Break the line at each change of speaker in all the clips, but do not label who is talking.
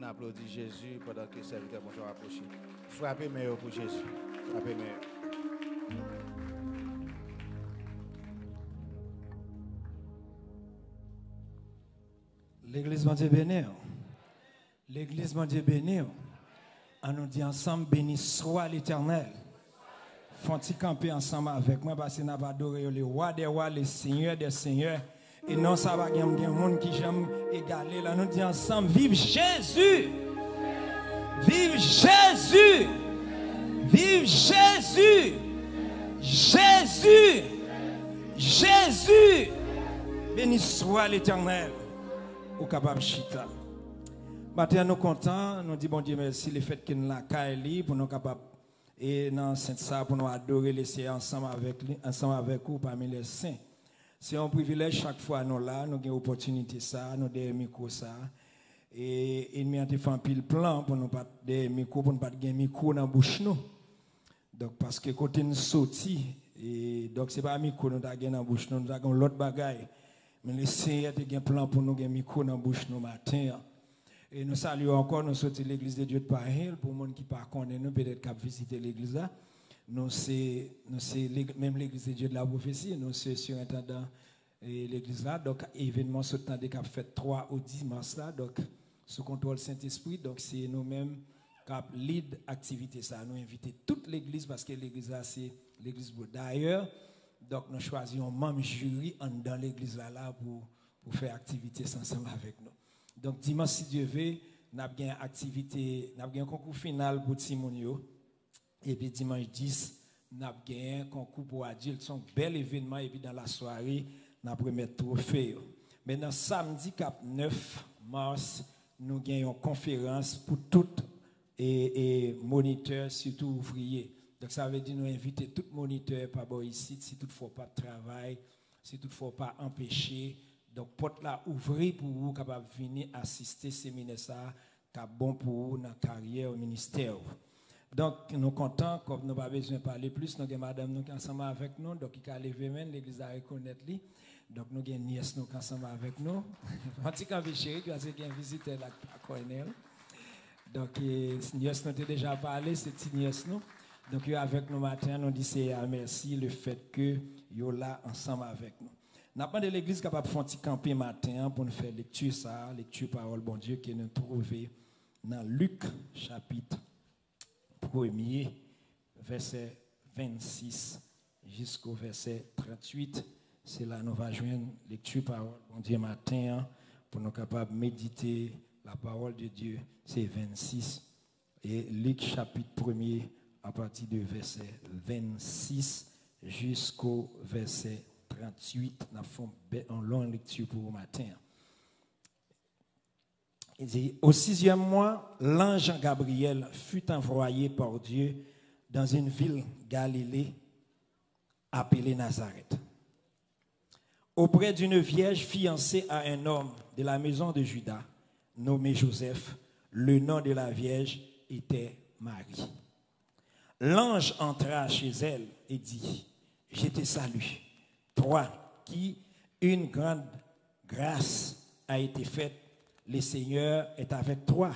On applaudit Jésus pendant que le serviteur bonjour approche. Frappez meilleur pour Jésus. Frappez meilleur.
L'église, mon Dieu béni. L'église, mon Dieu béni. On nous dit ensemble, béni soit l'Éternel. Font-ils camper ensemble avec moi parce que nous avons adoré le roi des rois, le seigneur des seigneurs. Et non, ça va, il y a des gens qui j'aime égaler. Là, nous disons ensemble, vive Jésus! Vive Jésus! Vive Jésus! Jésus! Jésus! Béni soit l'Éternel. Au capable chita. Maintenant, nous contents, nous disons bon Dieu merci le fait que nous la caille pour nous capables et dans saint ça pour nous adorer laisser ensemble avec vous parmi les saints. C'est un privilège chaque fois nous là, nous avons opportunité ça, nous des micros ça et il m'a fait un pile plan pour nous pas des micros pour nous pas gagner micro dans bouche nous. Donc parce que côté nous sorti et donc c'est pas micro nous ta dans bouche nous avons l'autre bagaille. Mais le Seigneur a un plan pour nous gagner micro dans bouche nous matin. Et nous saluons encore, nous sommes l'église de Dieu de Paris, pour les gens qui ne connaissent pas, peut-être qu'à visiter l'église là. Nous c'est même l'église de Dieu de la prophétie, nous sommes surintendant l'église là. Donc, événement ce temps de cap fait 3 au 10 mars là, donc sous contrôle Saint-Esprit. Donc, c'est nous-mêmes qui lead activité ça. Nous invitons toute l'église parce que l'église là, c'est l'église d'ailleurs. Donc, nous choisissons un membre jury dans l'église là pour faire activité ensemble avec nous. Donc, dimanche, si Dieu veut, nous avons une activité, nous avons un concours final pour Timonio. Et puis, dimanche 10, nous avons un concours pour adultes. C'est un bel événement. Et puis, dans la soirée, nous avons remettre trophée. Maintenant, samedi 9 mars, nous avons une conférence pour tous les moniteurs, surtout ouvriers. Donc, ça veut dire nous inviter tous les moniteurs par ici, si toutefois pas de travail, si toutefois pas empêché. Donc, porte là ouvrir pour vous, capable de venir assister à ce séminaire, qui est bon pour vous dans la carrière au ministère. Donc, nous sommes contents, comme nous n'avons pas besoin de parler plus, nous avons madame nous qui est ensemble avec nous, donc il a levé même, l'église a reconnaître lui. Donc, nous avons nièce nous qui est ensemble avec nous. Un petit camp chéri, parce qu'il y a un visiteur là à Cornell. Donc, nièce nous a déjà parlé, c'est nièce nous. Donc, avec nous matin, nous disons merci le fait que vous là ensemble avec nous. Nous avons de l'église capable de faire un petit camper matin pour nous faire lecture ça, lecture parole bon Dieu que nous trouvons dans Luc chapitre 1er, verset 26 jusqu'au verset 38. C'est là que nous allons joindre lecture parole bon Dieu matin pour nous capables de méditer la parole de Dieu. C'est 26 et Luc chapitre 1er à partir du verset 26 jusqu'au verset 38, nous avons une longue lecture pour le matin. Il dit, au 6e mois, l'ange Gabriel fut envoyé par Dieu dans une ville Galilée appelée Nazareth, auprès d'une vierge fiancée à un homme de la maison de Juda, nommé Joseph. Le nom de la vierge était Marie. L'ange entra chez elle et dit, je te salue, toi qui une grande grâce a été faite, le Seigneur est avec toi.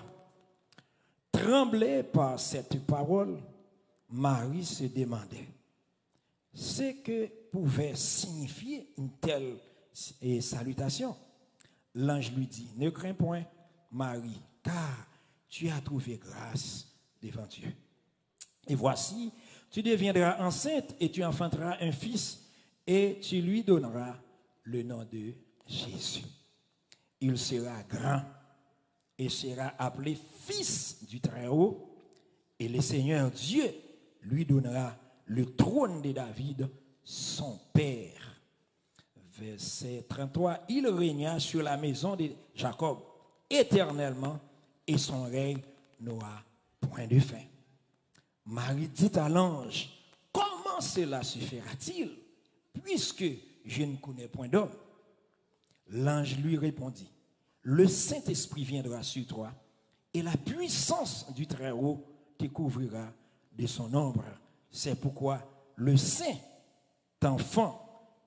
Tremblée par cette parole, Marie se demandait ce que pouvait signifier une telle salutation. L'ange lui dit, ne crains point, Marie, car tu as trouvé grâce devant Dieu. Et voici, tu deviendras enceinte et tu enfanteras un fils et tu lui donneras le nom de Jésus. Il sera grand et sera appelé fils du Très-Haut et le Seigneur Dieu lui donnera le trône de David, son père. Verset 33, il régna sur la maison de Jacob éternellement et son règne n'aura point de fin. Marie dit à l'ange, comment cela se fera-t-il, puisque je ne connais point d'homme? L'ange lui répondit, le Saint-Esprit viendra sur toi, et la puissance du Très-Haut te couvrira de son ombre. C'est pourquoi le Saint-Enfant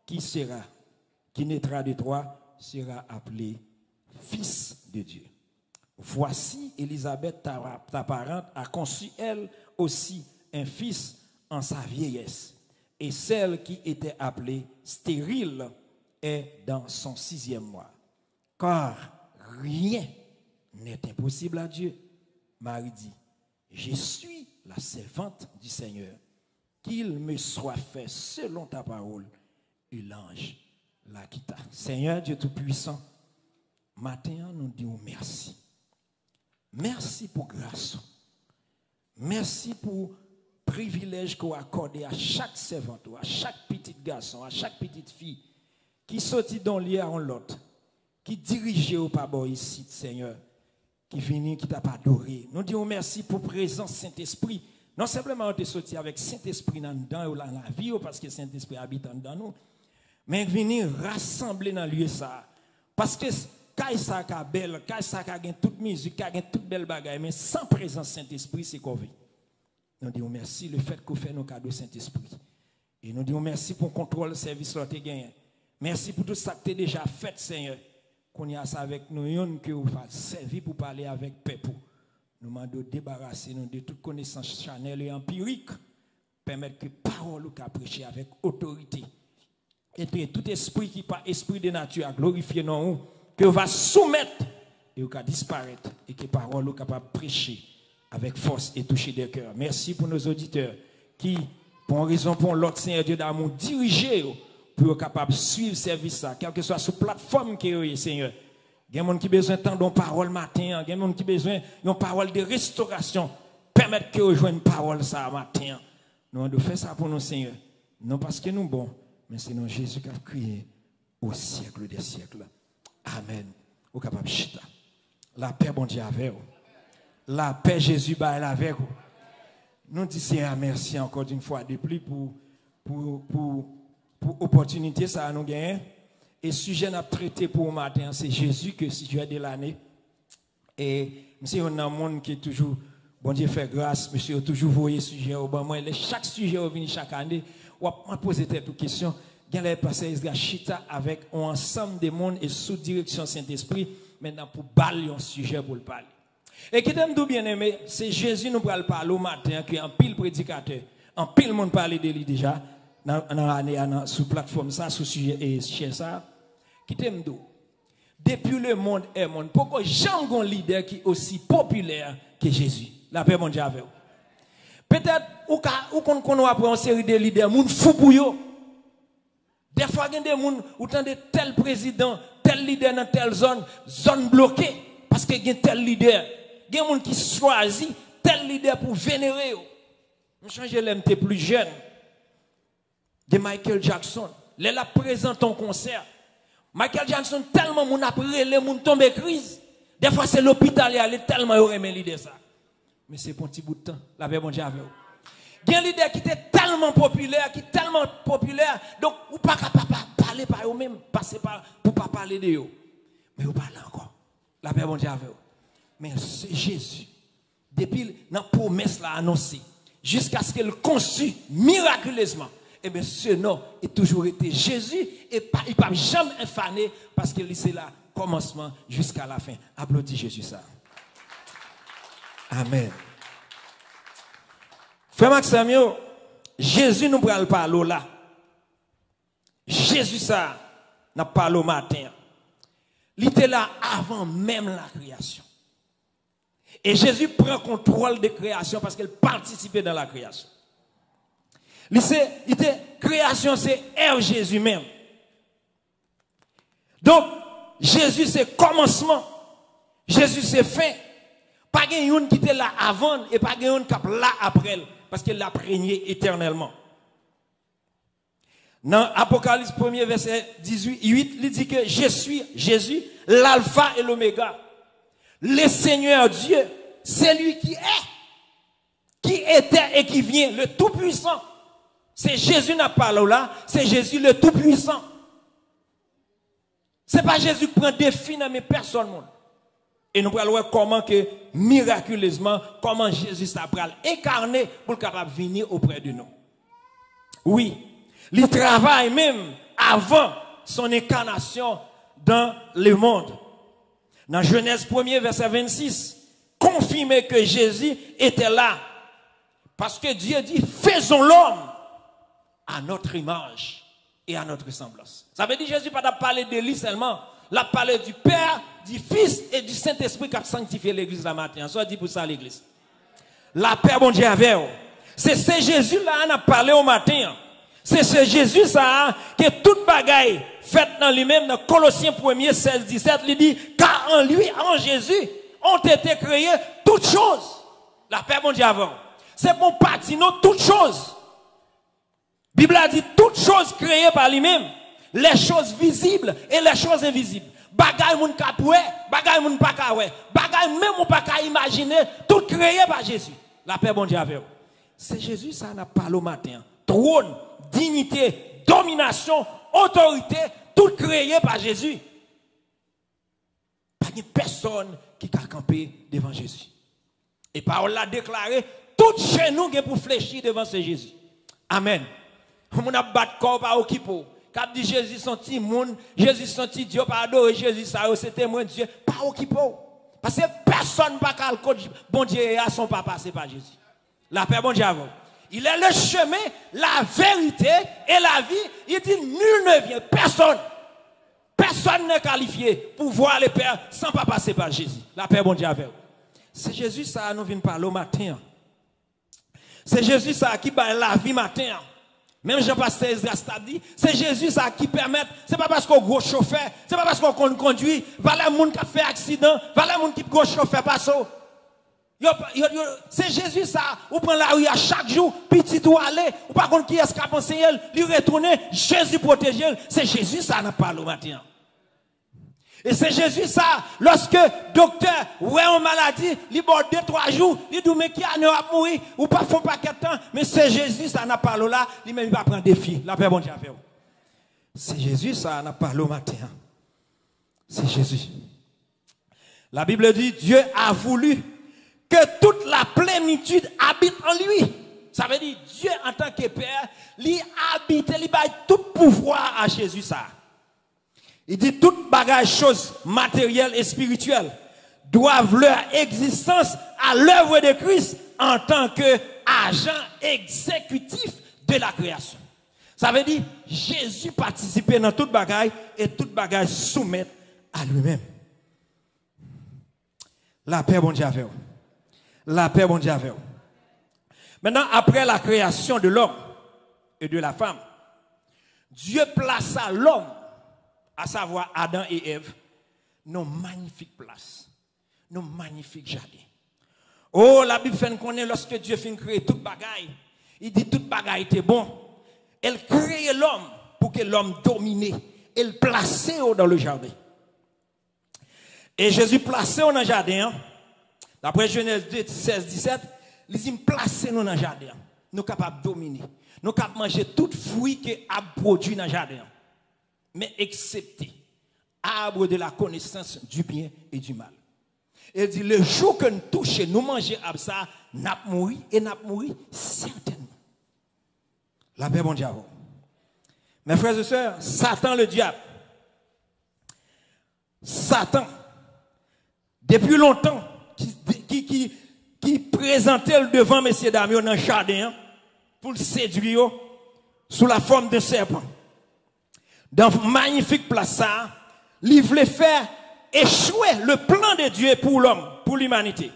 qui naîtra de toi sera appelé Fils de Dieu. Voici, Élisabeth, ta parente, a conçu elle aussi un fils en sa vieillesse. Et celle qui était appelée stérile est dans son 6e mois. Car rien n'est impossible à Dieu. Marie dit, je suis la servante du Seigneur. Qu'il me soit fait selon ta parole. Et l'ange la quitta. Seigneur Dieu Tout-Puissant, matin nous disons merci. Merci pour grâce. Merci pour privilège qu'on a accordé à chaque servante, à chaque petit garçon, à chaque petite fille qui sortit dans l'hier en l'autre, qui dirigeait au pabord ici, Seigneur, qui vient, qui t'a pas adoré. Nous disons merci pour présence Saint-Esprit. Non simplement on est sorti avec Saint-Esprit dans la vie, parce que Saint-Esprit habite dans nous, mais venir rassembler dans le lieu ça. Parce que quand ça a belle, quand ça a toute musique, quand ça a toute belle bagaille, mais sans présence Saint-Esprit, c'est qu'on vit. Nous disons merci le fait qu'on fait nos cadeaux Saint-Esprit. Et nous disons merci pour le contrôle service là gagné. Merci pour tout ça que tu as déjà fait, Seigneur. Qu'on y a ça avec nous, que vous va servir pour parler avec peuple. Nous demandons de débarrasser nous de toute connaissance charnelle et empirique. Permettre que parole ou qu'à prêcher avec autorité. Et tout esprit qui pas esprit de nature à glorifier nous, que va soumettre et va disparaître. Et que parole ou capable de prêcher avec force et toucher des cœurs. Merci pour nos auditeurs qui, pour une raison pour l'autre, Seigneur Dieu d'amour, dirigé pour être capable de suivre ce service, quelle que soit sur plateforme qui est, Seigneur. Il y a des gens qui ont besoin de parole matin, il y a des gens qui ont besoin d'une parole de restauration. Permettre que vous joignent une parole ça matin. Nous devons faire ça pour nous, Seigneur. Non parce que nous sommes bons, mais c'est nous Jésus qui a crié au siècle des siècles. Amen. Vous capable de chita. La paix, bon Dieu, avec vous. La paix, Jésus, est avec vous. Nous disons merci encore une fois de plus pour l'opportunité ça nous gagner. Et sujet n'a traité pour le matin, c'est Jésus que sujet de l'année. Et monsieur, on a un monde qui est toujours, bon Dieu fait grâce, monsieur, a toujours voyé sujet au bon moment. Chaque sujet vient chaque année, on va poser cette question. Il y a passé chita avec un ensemble de monde et sous direction Saint-Esprit, maintenant pour balayer un sujet pour le parler. Et qui t'aime tout bien aimé, c'est Jésus nous parle au matin, qui est un pile prédicateur, un pile monde parler de lui déjà, dans l'année, sur plateforme ça, sur sujet et chez ça. Qui t'aime tout. Depuis le monde est monde, pourquoi jamais un leader qui est aussi populaire que Jésus? La paix mon Dieu avec vous. Peut-être, ou qu'on a une série de leaders, moun fou pour yo. Des fois, il y a des gens où il y a tel président, tel leader dans telle zone bloquée, parce qu'il y a tel leader. Il y a des gens qui choisissent tel leader pour vénérer. Je change l'MT plus jeune. De Michael Jackson. Il a présenté un concert. Michael Jackson, tellement mon après les moun tombe crise. Des fois, c'est l'hôpital, il est tellement aimé l'idée ça. Mais c'est pour un petit bout de temps. La paix, mon Dieu, avec vous. Il y a un leader qui était tellement populaire, donc, vous ne pouvez pas parler par eux-mêmes, passer par, pour ne pas parler de eux. Mais vous parlez encore. La paix, mon Dieu, avec vous. Mais c'est Jésus. Depuis la promesse l'a annoncé, jusqu'à ce qu'elle conçue miraculeusement. Et bien, ce nom est toujours été Jésus et il ne peut jamais infaner parce que c'est là, commencement jusqu'à la fin. Applaudis Jésus ça. Amen. Frère Maxime, Jésus nous parle par là. Jésus ça, n'a parlé au matin. Il était là avant même la création. Et Jésus prend contrôle de la création parce qu'il participait dans la création. Création, c'est Jésus même. Donc, Jésus, c'est commencement. Jésus, c'est fin. Pas quelqu'un qui était là avant et pas quelqu'un qui est là après. Parce qu'il l'a régné éternellement. Dans Apocalypse 1er, verset 18, il dit que je suis Jésus, l'alpha et l'oméga. Le Seigneur Dieu, c'est lui qui est, qui était et qui vient, le Tout-Puissant. C'est Jésus n'a pas là, c'est Jésus le Tout-Puissant. C'est pas Jésus qui prend défi dans mes personnes. Et nous allons voir comment que, miraculeusement, comment Jésus s'appelle incarné pour le capable de venir auprès de nous. Oui, il travaille même avant son incarnation dans le monde. Dans Genèse 1er, verset 26, confirmer que Jésus était là. Parce que Dieu dit, faisons l'homme à notre image et à notre semblance. Ça veut dire que Jésus n'a pas parlé de lui seulement. Il a parlé du Père, du Fils et du Saint-Esprit qui a sanctifié l'église la matin. Soit dit pour ça l'église. La paix, bon Dieu, avec vous. C'est ce Jésus-là qu'on a parlé au matin. C'est ce Jésus ça que toute bagaille faite dans lui-même, dans Colossiens 1er, 16, 17, il dit, car en lui, en Jésus, ont été créées toutes choses. La paix, bon Dieu, avant. C'est mon parti, non, toutes choses. La Bible a dit toutes choses créées par lui-même. Les choses visibles et les choses invisibles. Bagaille moun kapoué, bagaille moun pa kawé, bagaille même moun pa ka imaginer, tout créé par Jésus. La paix, bon Dieu, avec vous. C'est Jésus, ça n'a pas le matin. Trône, dignité, domination, autorité, tout créé par Jésus. Pas de personne qui a campé devant Jésus. Et parole l'a déclaré, tout chez nous qui pour fléchir devant ce Jésus. Amen. On a battu corps par Okipo. Quand dit Jésus son petit monde, Jésus son petit Dieu, pas adorer Jésus, ça c'était moins Dieu, pas Okipo. Parce que personne ne peut dire bon Dieu à son papa, c'est pas Jésus. La paix, bon Dieu avant. Il est le chemin, la vérité et la vie. Il dit nul ne vient, personne. Personne n'est qualifié pour voir le Père sans pas passer par Jésus. La paix, bon Dieu avec vous. C'est Jésus ça nous vient parler au matin. C'est Jésus ça qui bat la vie matin. Même Jean-Pasteur Ezra dit, c'est Jésus ça qui permet, c'est pas parce qu'on gros chauffeur, c'est pas parce qu'on conduit, voilà les gens qui fait accident, voilà les gens qui gros chauffeur passe. C'est Jésus ça, ou prend la rue à chaque jour, petit ou aller, ou par contre qui est-ce qui a pensé, lui retourner, Jésus protège, c'est Jésus ça n'a pas le matin. Et c'est Jésus ça, lorsque docteur ouais en maladie, il borde 2-3 jours, il dit mais qui a mourir ou pas font pas quel temps, mais c'est Jésus ça n'a pas là, lui même il va prendre défi. La paix bon Dieu avec vous. C'est Jésus ça n'a pas le matin. C'est Jésus. La Bible dit Dieu a voulu que toute la plénitude habite en lui. Ça veut dire Dieu en tant que Père, lui habite, lui baille tout pouvoir à Jésus ça. Il dit toute bagage choses matérielles et spirituelles doivent leur existence à l'œuvre de Christ en tant qu'agent exécutif de la création. Ça veut dire Jésus participait dans toute bagage et toute bagage soumettre à lui-même. La paix bon Dieu avec vous. La paix bon Dieu avec vous. Maintenant après la création de l'homme et de la femme, Dieu plaça l'homme, à savoir Adam et Ève, nos magnifiques places, nos magnifiques jardins. Oh, la Bible fait qu'on est lorsque Dieu fait créer toute bagaille, il dit toute bagaille était bon. Elle crée l'homme pour que l'homme domine. Elle plaçait dans le jardin. Et Jésus placé dans le jardin, d'après Genèse 2, 16, 17, il dit placez nous dans le jardin. Nous sommes capables de dominer. Nous sommes capables de manger tout fruit que a produit dans le jardin. Mais excepté arbre de la connaissance du bien et du mal. Il dit, le jour que nous touchons, nous mangeons à ça, nous mourons et nous mourons certainement. La paix, bon Dieu. Mes frères et sœurs, Satan le diable, Satan, depuis longtemps, qui présentait le devant messieurs dames dans le jardin pour le séduire sous la forme d'un serpent. Dans une magnifique place, ça, il voulait faire échouer le plan de Dieu pour l'homme, pour l'humanité.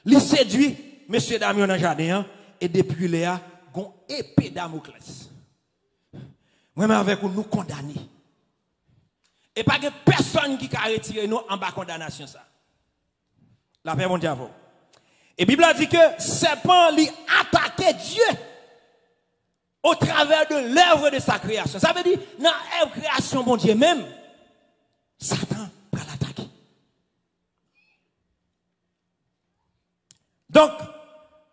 Il séduit monsieur Damien dans le jardin et depuis là, il a une épée Damoclès. Même avec nous condamner. Et pas que personne qui a retiré nous en bas condamnation ça. La paix mon Dieu. Et la Bible a dit que serpent lui attaquait Dieu au travers de l'œuvre de sa création. Ça veut dire, dans la création, bon Dieu même, Satan va l'attaquer. Donc,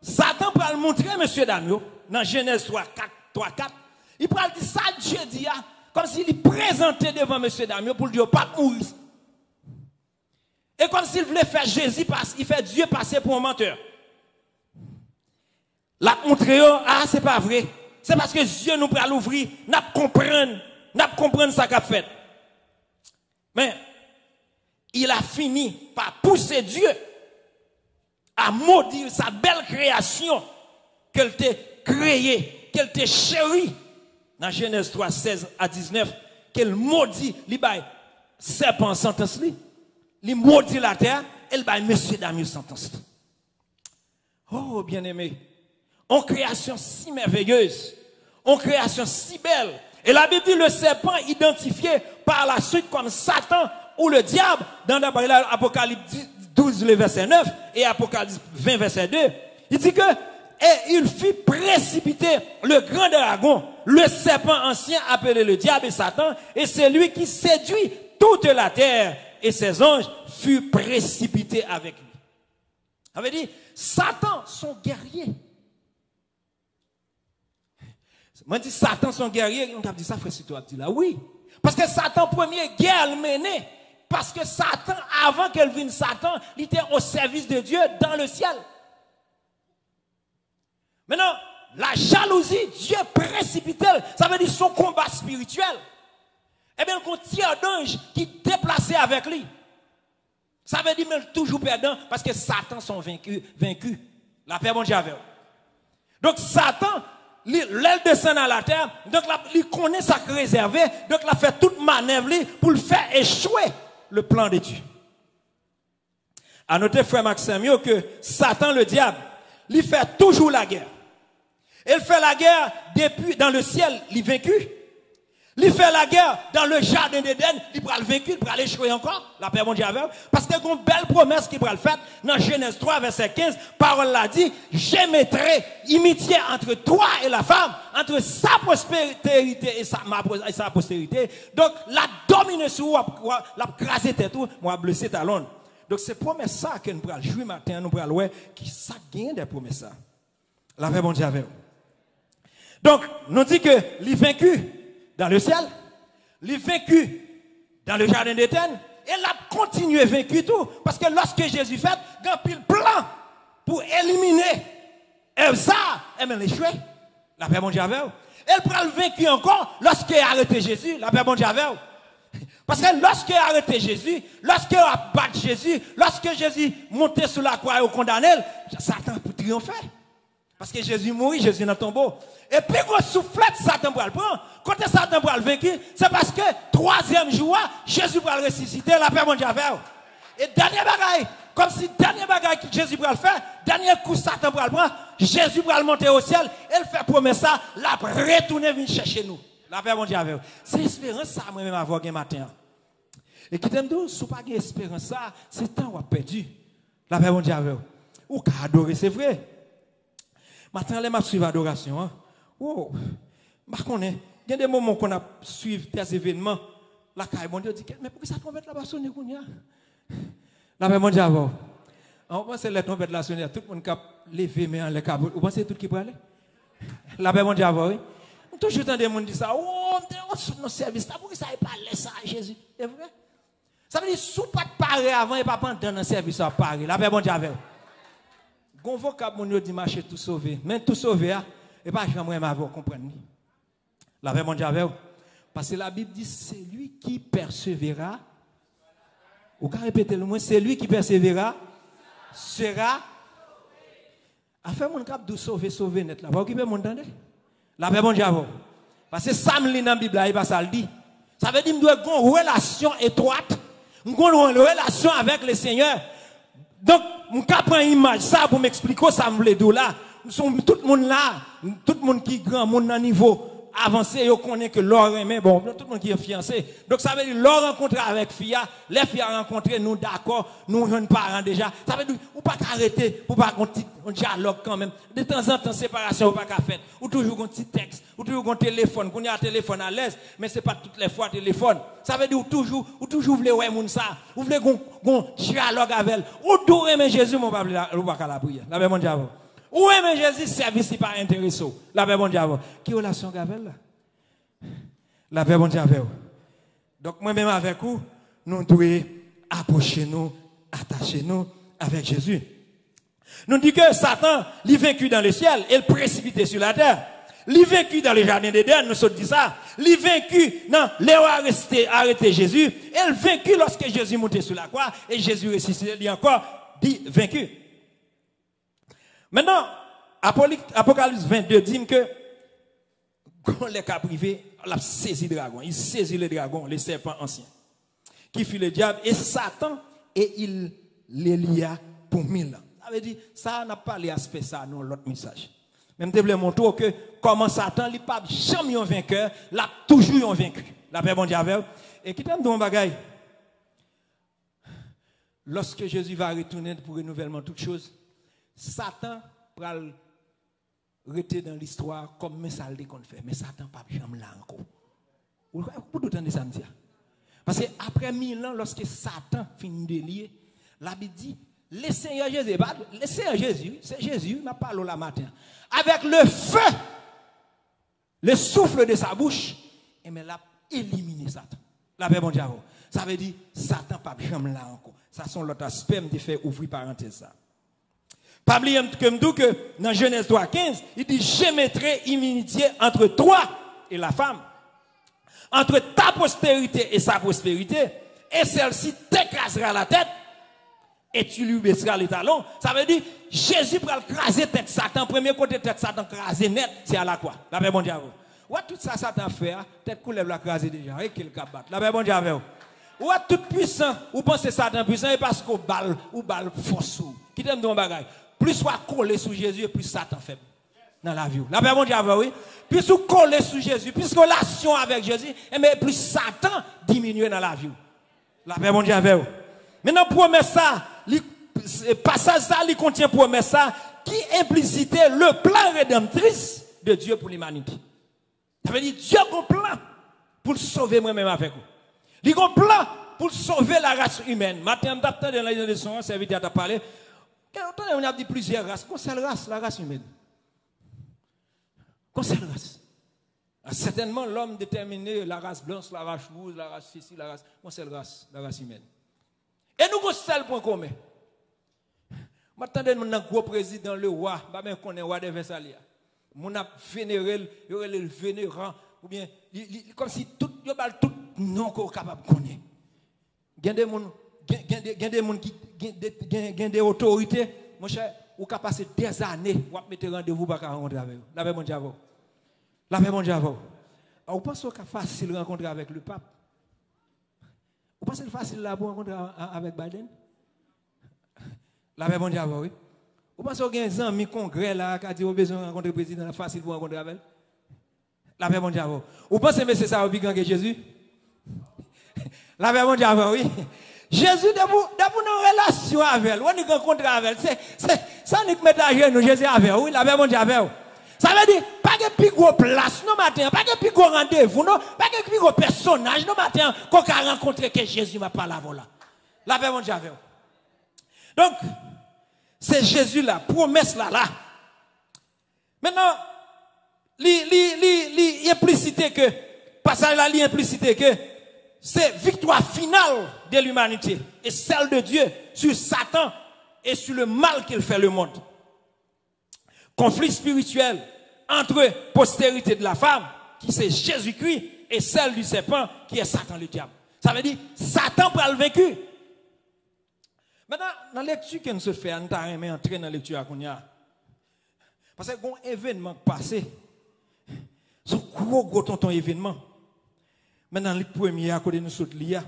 Satan va le montrer, monsieur Damio, dans Genèse 3, 4, il va dire ça, Dieu dit, comme s'il présentait devant monsieur Damio pour lui dire, pas mourir. Et comme s'il voulait faire Jésus, il fait Dieu passer pour un menteur. La montrer, ah, c'est pas vrai. C'est parce que Dieu nous prend l'ouvrir, nous comprenons ça qu'a fait. Mais, il a fini par pousser Dieu à maudire sa belle création qu'elle t'a créée, qu'elle t'a chérie. Dans Genèse 3, 16 à 19, qu'elle maudit, il bail serpent sentence, il maudit la terre, elle bail monsieur Damien sentence. Oh, bien-aimé, en création si merveilleuse, en création si belle. Et la Bible dit le serpent identifié par la suite comme Satan ou le diable dans l'Apocalypse 12, le verset 9 et Apocalypse 20, verset 2. Il dit que et il fit précipiter le grand dragon, le serpent ancien appelé le diable et Satan, et c'est lui qui séduit toute la terre, et ses anges furent précipités avec lui. Ça veut dire, Satan, son guerrier. Moi, je dis Satan, son guerrier, on a dit ça, frère, si toi, tu là, oui. Parce que Satan, première guerre, menée. Parce que Satan, avant qu'elle vienne Satan, il était au service de Dieu dans le ciel. Maintenant, la jalousie, Dieu précipite, ça veut dire son combat spirituel. Eh bien, on tire d'ange qui déplacé avec lui. Ça veut dire même toujours perdant parce que Satan sont vaincus. La paix, bon Dieu avec. Donc, Satan, l'aile descend à la terre, donc il connaît sa réservé, donc il a fait toute manœuvre pour le faire échouer le plan de Dieu. À noter, frère Maxime, que Satan, le diable, il fait toujours la guerre. Il fait la guerre depuis dans le ciel, il est vaincu. Il fait la guerre dans le jardin d'Éden, il va le vaincu, il va l'échouer encore. La paix, mon Dieu, parce qu'il y a une belle promesse qu'il va le faire. Dans Genèse 3, verset 15, parole l'a dit, j'émettrai inimitié entre toi et la femme, entre sa prospérité et sa postérité. Donc, la dominer sur la craser tête tout, moi blessé talon. Donc, c'est promesse ça que nous allons jouer matin, nous allons voir qui ça gagne des promesses ça. La paix, mon Dieu, donc, nous dit que les vaincus dans le ciel, les vaincus dans le jardin d'Éden, et l'a continué vaincu tout. Parce que lorsque Jésus fait, il y a un plan pour éliminer ça, et bien l'échouer. La paix, mon Dieu, elle prend le vaincu encore lorsqu'il a arrêté Jésus. La paix, mon Dieu, parce que lorsqu'il a arrêté Jésus, lorsqu'il a battu Jésus, lorsque Jésus montait sur la croix et au condamné, Satan peut triompher. Parce que Jésus mourit, Jésus dans le tombeau. Et puis, quand soufflette, Satan va le prendre. Quand Satan va le vaincre, c'est parce que troisième jour, Jésus va le ressusciter, la paix, mon Dieu. Et dernier bagaille, comme si dernier bagaille que Jésus va le faire, dernier coup, Satan va le prendre, Jésus va le monter au ciel, elle fait promesse ça, la retourner venir chercher nous. La paix, mon Dieu. C'est l'espérance, ça, moi-même, avoir un matin. Et qui t'aime d'où, si vous n'avez pas d'espérance, ça, c'est temps où vous perdu. La paix, mon Dieu. Ou qu'à adorer, c'est vrai. Maintenant, les m'a suivre l'adoration. Hein? Oh, il y a des moments qu'on a suivi des événements. La caille, mon Dieu dit, mais pourquoi ça trompette là-bas sonner qu'on y a? La paix, mon Dieu. On pense que les trompettes là sonner, tout le monde qui a levé, mais en le câble. Vous pensez tout qui peut aller? La paix, mon Dieu. Oui. Toujours tant de monde dit ça. Oh, on sous nos services là, pourquoi ça n'est pas laissé à Jésus? C'est vrai? Ça veut dire, si vous pas de parer avant et pas pendant le service à parer. La paix, mon Dieu. Gon vocable mon dit marcher tout sauvé, mais tout sauvé et pas jamais m'avoir comprendre. La paix mon Dieu avec parce que la Bible dit c'est lui qui persévérera. Ou qu'à répéter le mot c'est lui qui persévérera sera a fait mon cap de sauver net là. Pas occuper mon entendre. La paix mon Dieu avec parce que ça me lit dans la Bible là, il pas ça le dit. Ça veut dire me doit avoir une relation étroite, une relation avec le Seigneur. Donc, je prends une image, ça pour m'expliquer ça me voulait d'où là. Tout le monde là, tout le monde qui est grand, monde à niveau avancé, ils connaissent que l'or aimé, bon, tout le monde qui est fiancé. Donc, ça veut dire, l'or rencontré avec Fia, les filles rencontré, nous d'accord, nous jeunes parents déjà. Ça veut dire, ou pas arrêter, pour pas un dialogue quand même. De temps en temps, séparation, ou pas qu'à faire. Ou toujours un petit texte, ou toujours un téléphone, qu'on y a un téléphone à l'aise, mais c'est pas toutes les fois téléphone. Ça veut dire, ou toujours voulez ouais, moun ça, ou voulez un dialogue avec elle. Ou tout aimer Jésus, mon papa, ou pas qu'à la prière. La même diable. Ou aimer Jésus, service, pas intéressant. La paix, bon Dieu. Qui relation avec elle? La paix, bon Dieu. Donc, moi-même avec vous, nous devons approcher nous, attacher nous avec Jésus. Nous disons que Satan, il est vaincu dans le ciel, il est précipité sur la terre. Les vaincu dans le jardin d'Éden, nous sommes dit ça. Les vaincu, non, Léo a arrêté Jésus. Elle vaincu lorsque Jésus montait sur la croix et Jésus ressuscité, il encore dit vaincu. Maintenant, Apocalypse 22 dit que quand les cas privés, on a saisi le dragon. Il saisit le dragon, le serpent ancien, qui fut le diable et Satan, et il les lia pour 1000 ans. Ça veut dire, ça n'a pas l'aspect ça, non, l'autre message. Même je voulais montrer que comment Satan, il n'a pas jamais un vainqueur, il a toujours un vaincu. La paix bon Dieu avec. Et qui t'aime dans un bagaille. Lorsque Jésus va retourner pour renouvellement toutes choses, Satan va rester dans l'histoire comme ça qu'on fait. Mais Satan pas jamais là encore. Vous entendez ça, monsieur? Parce qu'après 1000 ans, lorsque Satan finit de lier, la Bible dit, le Seigneur Jésus, c'est Jésus, m'a parlé la matin, avec le feu, le souffle de sa bouche, et mais l'a éliminé Satan. La paix, bon Dieu. Ça veut dire, Satan pas jamais là encore. Ça sont l'autre aspect de faire ouvrir parenthèse ça. Pas oublier que dans Genèse 3:15, il dit, je mettrai inimitié entre toi et la femme, entre ta postérité et sa prospérité, et celle-ci t'écrasera la tête, et tu lui baisseras les talons. Ça veut dire, Jésus va craser tête Satan. Premier côté tête Satan craser net, c'est à la croix. La paix bon Dieu. Ouais, tout ça Satan fait, tête coulève la craser déjà, et qu'il capte. La paix bon Dieu. Ouais, tout puissant, ou pensez Satan puissant, et parce qu'on balle, ou balle force. Qui t'aime dans le bagage. Plus soit collé sous Jésus, et plus Satan faible. Dans la vie. La paix bon Dieu, oui. Plus vous collez sous Jésus, plus relation avec Jésus, et mais plus Satan diminue dans la vie. La paix bon Dieu, oui. Maintenant, promesse ça, passage ça, il contient promesse ça, qui implicitait le plan rédemptrice de Dieu pour l'humanité. Ça veut dire, Dieu a un plan pour sauver moi-même avec vous. Il a un plan pour sauver la race humaine. Maintenant, dans la leçon, serviteur a parlé, on a dit plusieurs races. Quelle race, la race humaine? Quelle race? Certainement, l'homme déterminé, la race blanche, la race rouge, la race ceci, la race. Quelle race, la race humaine? Et nous avons un seul point commun. Maintenant, nous avons un gros président, le roi, je connais le roi de Versailles. Nous avons vénéré, le vénérant, ou bien, comme si tout non capable de connaître. Il y a des gens qui ont des autorités, mon cher, ou qui passé des années pour mettre rendez-vous pour rencontrer avec vous. La paix mon Dieu. La paix mon Dieu. Vous pensez que c'est facile de rencontrer avec le pape? Vous pensez que c'est facile là pour rencontrer avec Biden? La paix, bon Dieu, oui. Vous pensez qu'il y a des amis congrès là qui a dit qu'on a besoin de rencontrer le président, c'est facile pour rencontrer avec? La paix, bon Dieu, oui. Vous pensez que c'est ça au plus grand que Jésus? La paix, bon Dieu, oui. Jésus, d'abord une relation avec elle, on a rencontré avec elle. Ça nous met à genoux, Jésus avec oui, la paix, bon Dieu, avec elle. Ça veut dire, pas de plus gros place, non, matin, pas de plus gros rendez-vous, non, pas de plus gros personnage, non, matin, qu'on a rencontré que Jésus m'a pas là, voilà. La paix, mon Dieu, avec elle. Donc, c'est Jésus là, promesse là. Maintenant, l'implicité que, passage là, l'implicité que, c'est victoire finale de l'humanité et celle de Dieu sur Satan et sur le mal qu'il fait le monde. Conflit spirituel entre postérité de la femme, qui c'est Jésus-Christ, et celle du serpent, qui est Satan le diable. Ça veut dire, Satan peut le vaincu. Maintenant, dans la lecture que nous se fait, nous avons entrer dans la lecture à Kounia. Parce que un événement passé, c'est un gros tonton événement. Maintenant, le premier à côté de nous saute l'IA,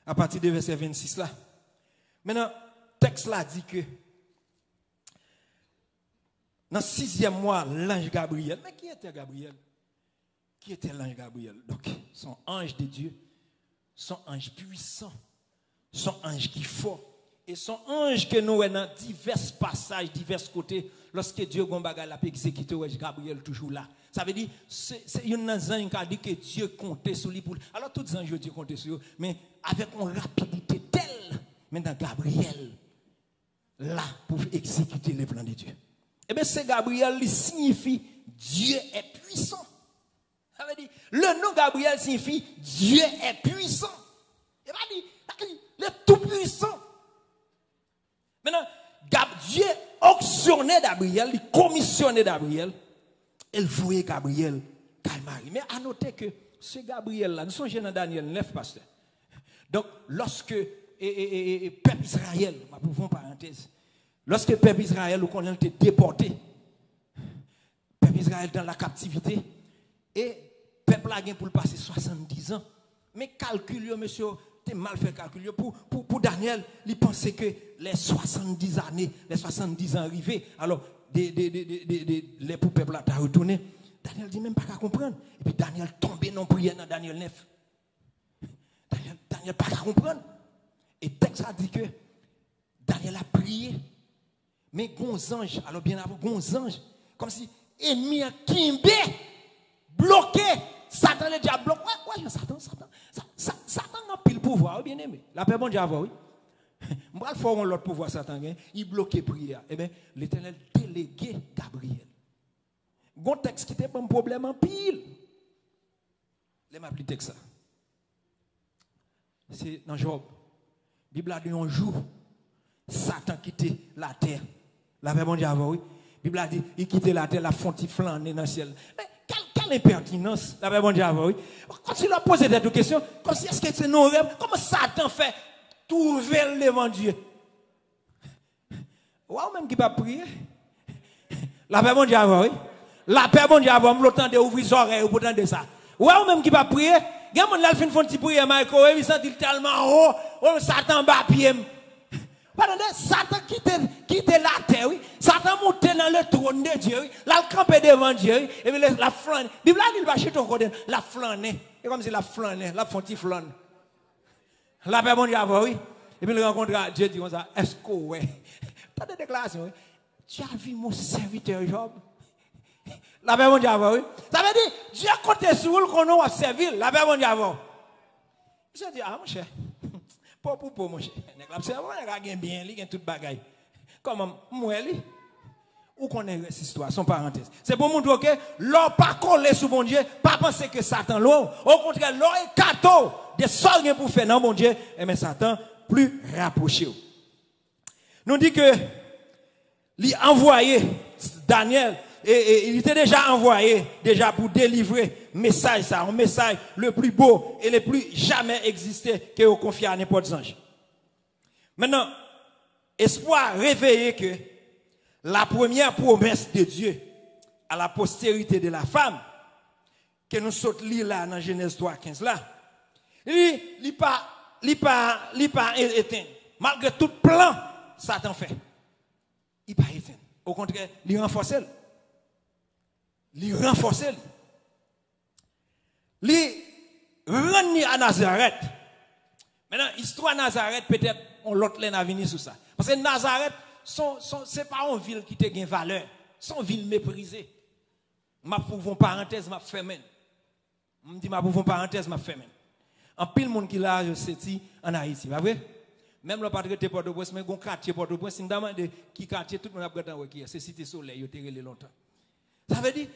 à partir de verset 26 là. Maintenant, le texte là dit que dans le 6e mois, l'ange Gabriel, mais qui était Gabriel? Qui était l'ange Gabriel? Donc, son ange de Dieu, son ange puissant, son ange qui est fort, et son ange que nous avons dans divers passages, divers côtés, lorsque Dieu a exécuté, Gabriel toujours là. Ça veut dire, c'est un ange qui a dit que Dieu comptait sur lui. Alors, tous les anges, Dieu comptait sur eux, mais avec une rapidité telle, maintenant Gabriel, là, pour exécuter les plans de Dieu. Eh bien, c'est Gabriel qui signifie Dieu est puissant. Ça veut dire, le nom Gabriel signifie Dieu est puissant. Il va dire, il est tout puissant. Maintenant, Dieu auctionnait Gabriel, il commissionnait Gabriel elle voyait Gabriel qu'elle Marie. Mais à noter que ce Gabriel-là, nous sommes dans Daniel 9, pasteur. Donc, lorsque peuple Israël, ma pauvre parenthèse, lorsque peuple Israël, on a été déporté, peuple Israël dans la captivité, et peuple a pour le passer 70 ans. Mais calcul, monsieur, t'es mal fait calculer. Pour Daniel, il pensait que les 70 années, les 70 ans arrivés, alors, les peuple a retourné. Daniel dit même pas qu'à comprendre. Et puis Daniel tombé dans la prière dans Daniel 9. Daniel pas qu'à comprendre. Et le texte a dit que Daniel a prié. Mais gonz ange, alors bien avant, gonz ange, comme si ennemi a kimbé, bloqué. Satan le diable bloqué. Ouais, Satan a pile pouvoir, bien aimé. La paix bon Dieu avant, oui. Je vais faire l'autre pouvoir, Satan, il bloquait prière. Eh bien, l'Éternel délégué Gabriel. Bon texte qui était pas un problème en pile. Les m'a texte ça. C'est dans Job. La Bible a dit un jour, Satan quittait la terre. La paix bon Dieu avant, oui. La Bible a dit, il quittait la terre, la fonte flânée dans le ciel. Mais quelle impertinence, la paix bon Dieu avant, oui. Quand il a posé des questions, comme si est-ce que c'est nos rêves, comment Satan fait trouver devant Dieu? Ou même qui va prier. La paix bon Dieu avant, oui. La paix bon Dieu avant, le temps d'ouvrir les oreilles pour entendre ça. Ou même qui va prier. Il y a un monde qui fait une petite prière, Michael, il sent tellement haut, Satan bat pied. Pardon, Satan quitte la terre, oui. Satan monte dans le trône de Dieu, oui. Là, il campe devant Dieu, oui. Et puis la flâne. La Bible dit, il va chez ton côté, la flâne. C'est comme si la flâne, la fonti flâne. La paix bon Dieu avant, oui. Et puis il rencontre Dieu, dit comme ça, est-ce que, ouais. Pas de déclaration, oui. Tu as vu mon serviteur Job? La paix bon Dieu avant, oui. Ça veut dire, Dieu a compté sur vous qu'on a servi. La paix bon Dieu avant. Je dis, ah, mon cher. Pour mon cher. Il a bien, il a tout bagaille. Comment, moi, lui, où connaît cette histoire, son parenthèse. C'est pour montrer que l'on pas collé sur mon Dieu, pas penser que Satan l'on. Au contraire, l'on est cadeau de sortir pour faire dans mon Dieu, et mais Satan plus rapproché. Nous dit que il a envoyé Daniel, et il était déjà envoyé pour délivrer message ça, un message le plus beau et le plus jamais existé que vous confiez à n'importe quel ange. Maintenant, espoir réveillé que la première promesse de Dieu à la postérité de la femme, que nous sautons lire là dans Genèse 3:15 là, il pas éteint. Malgré tout plan, Satan fait. Il pas éteint. Au contraire, il renforce. Il renforce. Il rend à Nazareth. Maintenant, l'histoire de Nazareth, peut-être, on l'autre l'a venir sur ça. Parce que Nazareth, ce n'est pas une ville qui a une valeur. C'est une ville méprisée. Je pour une parenthèse, je fais même. Je dis, pour une parenthèse, je fais même. En pile monde qui l'a, je sais, en Haïti, pas vrai? Même le patron de Port-au-Prince, mais un quartier Port-au-Prince, si je me demande qui quartier, tout le monde a regardé qui est, c'est Cité Soleil, il a été longtemps. Ça veut dire,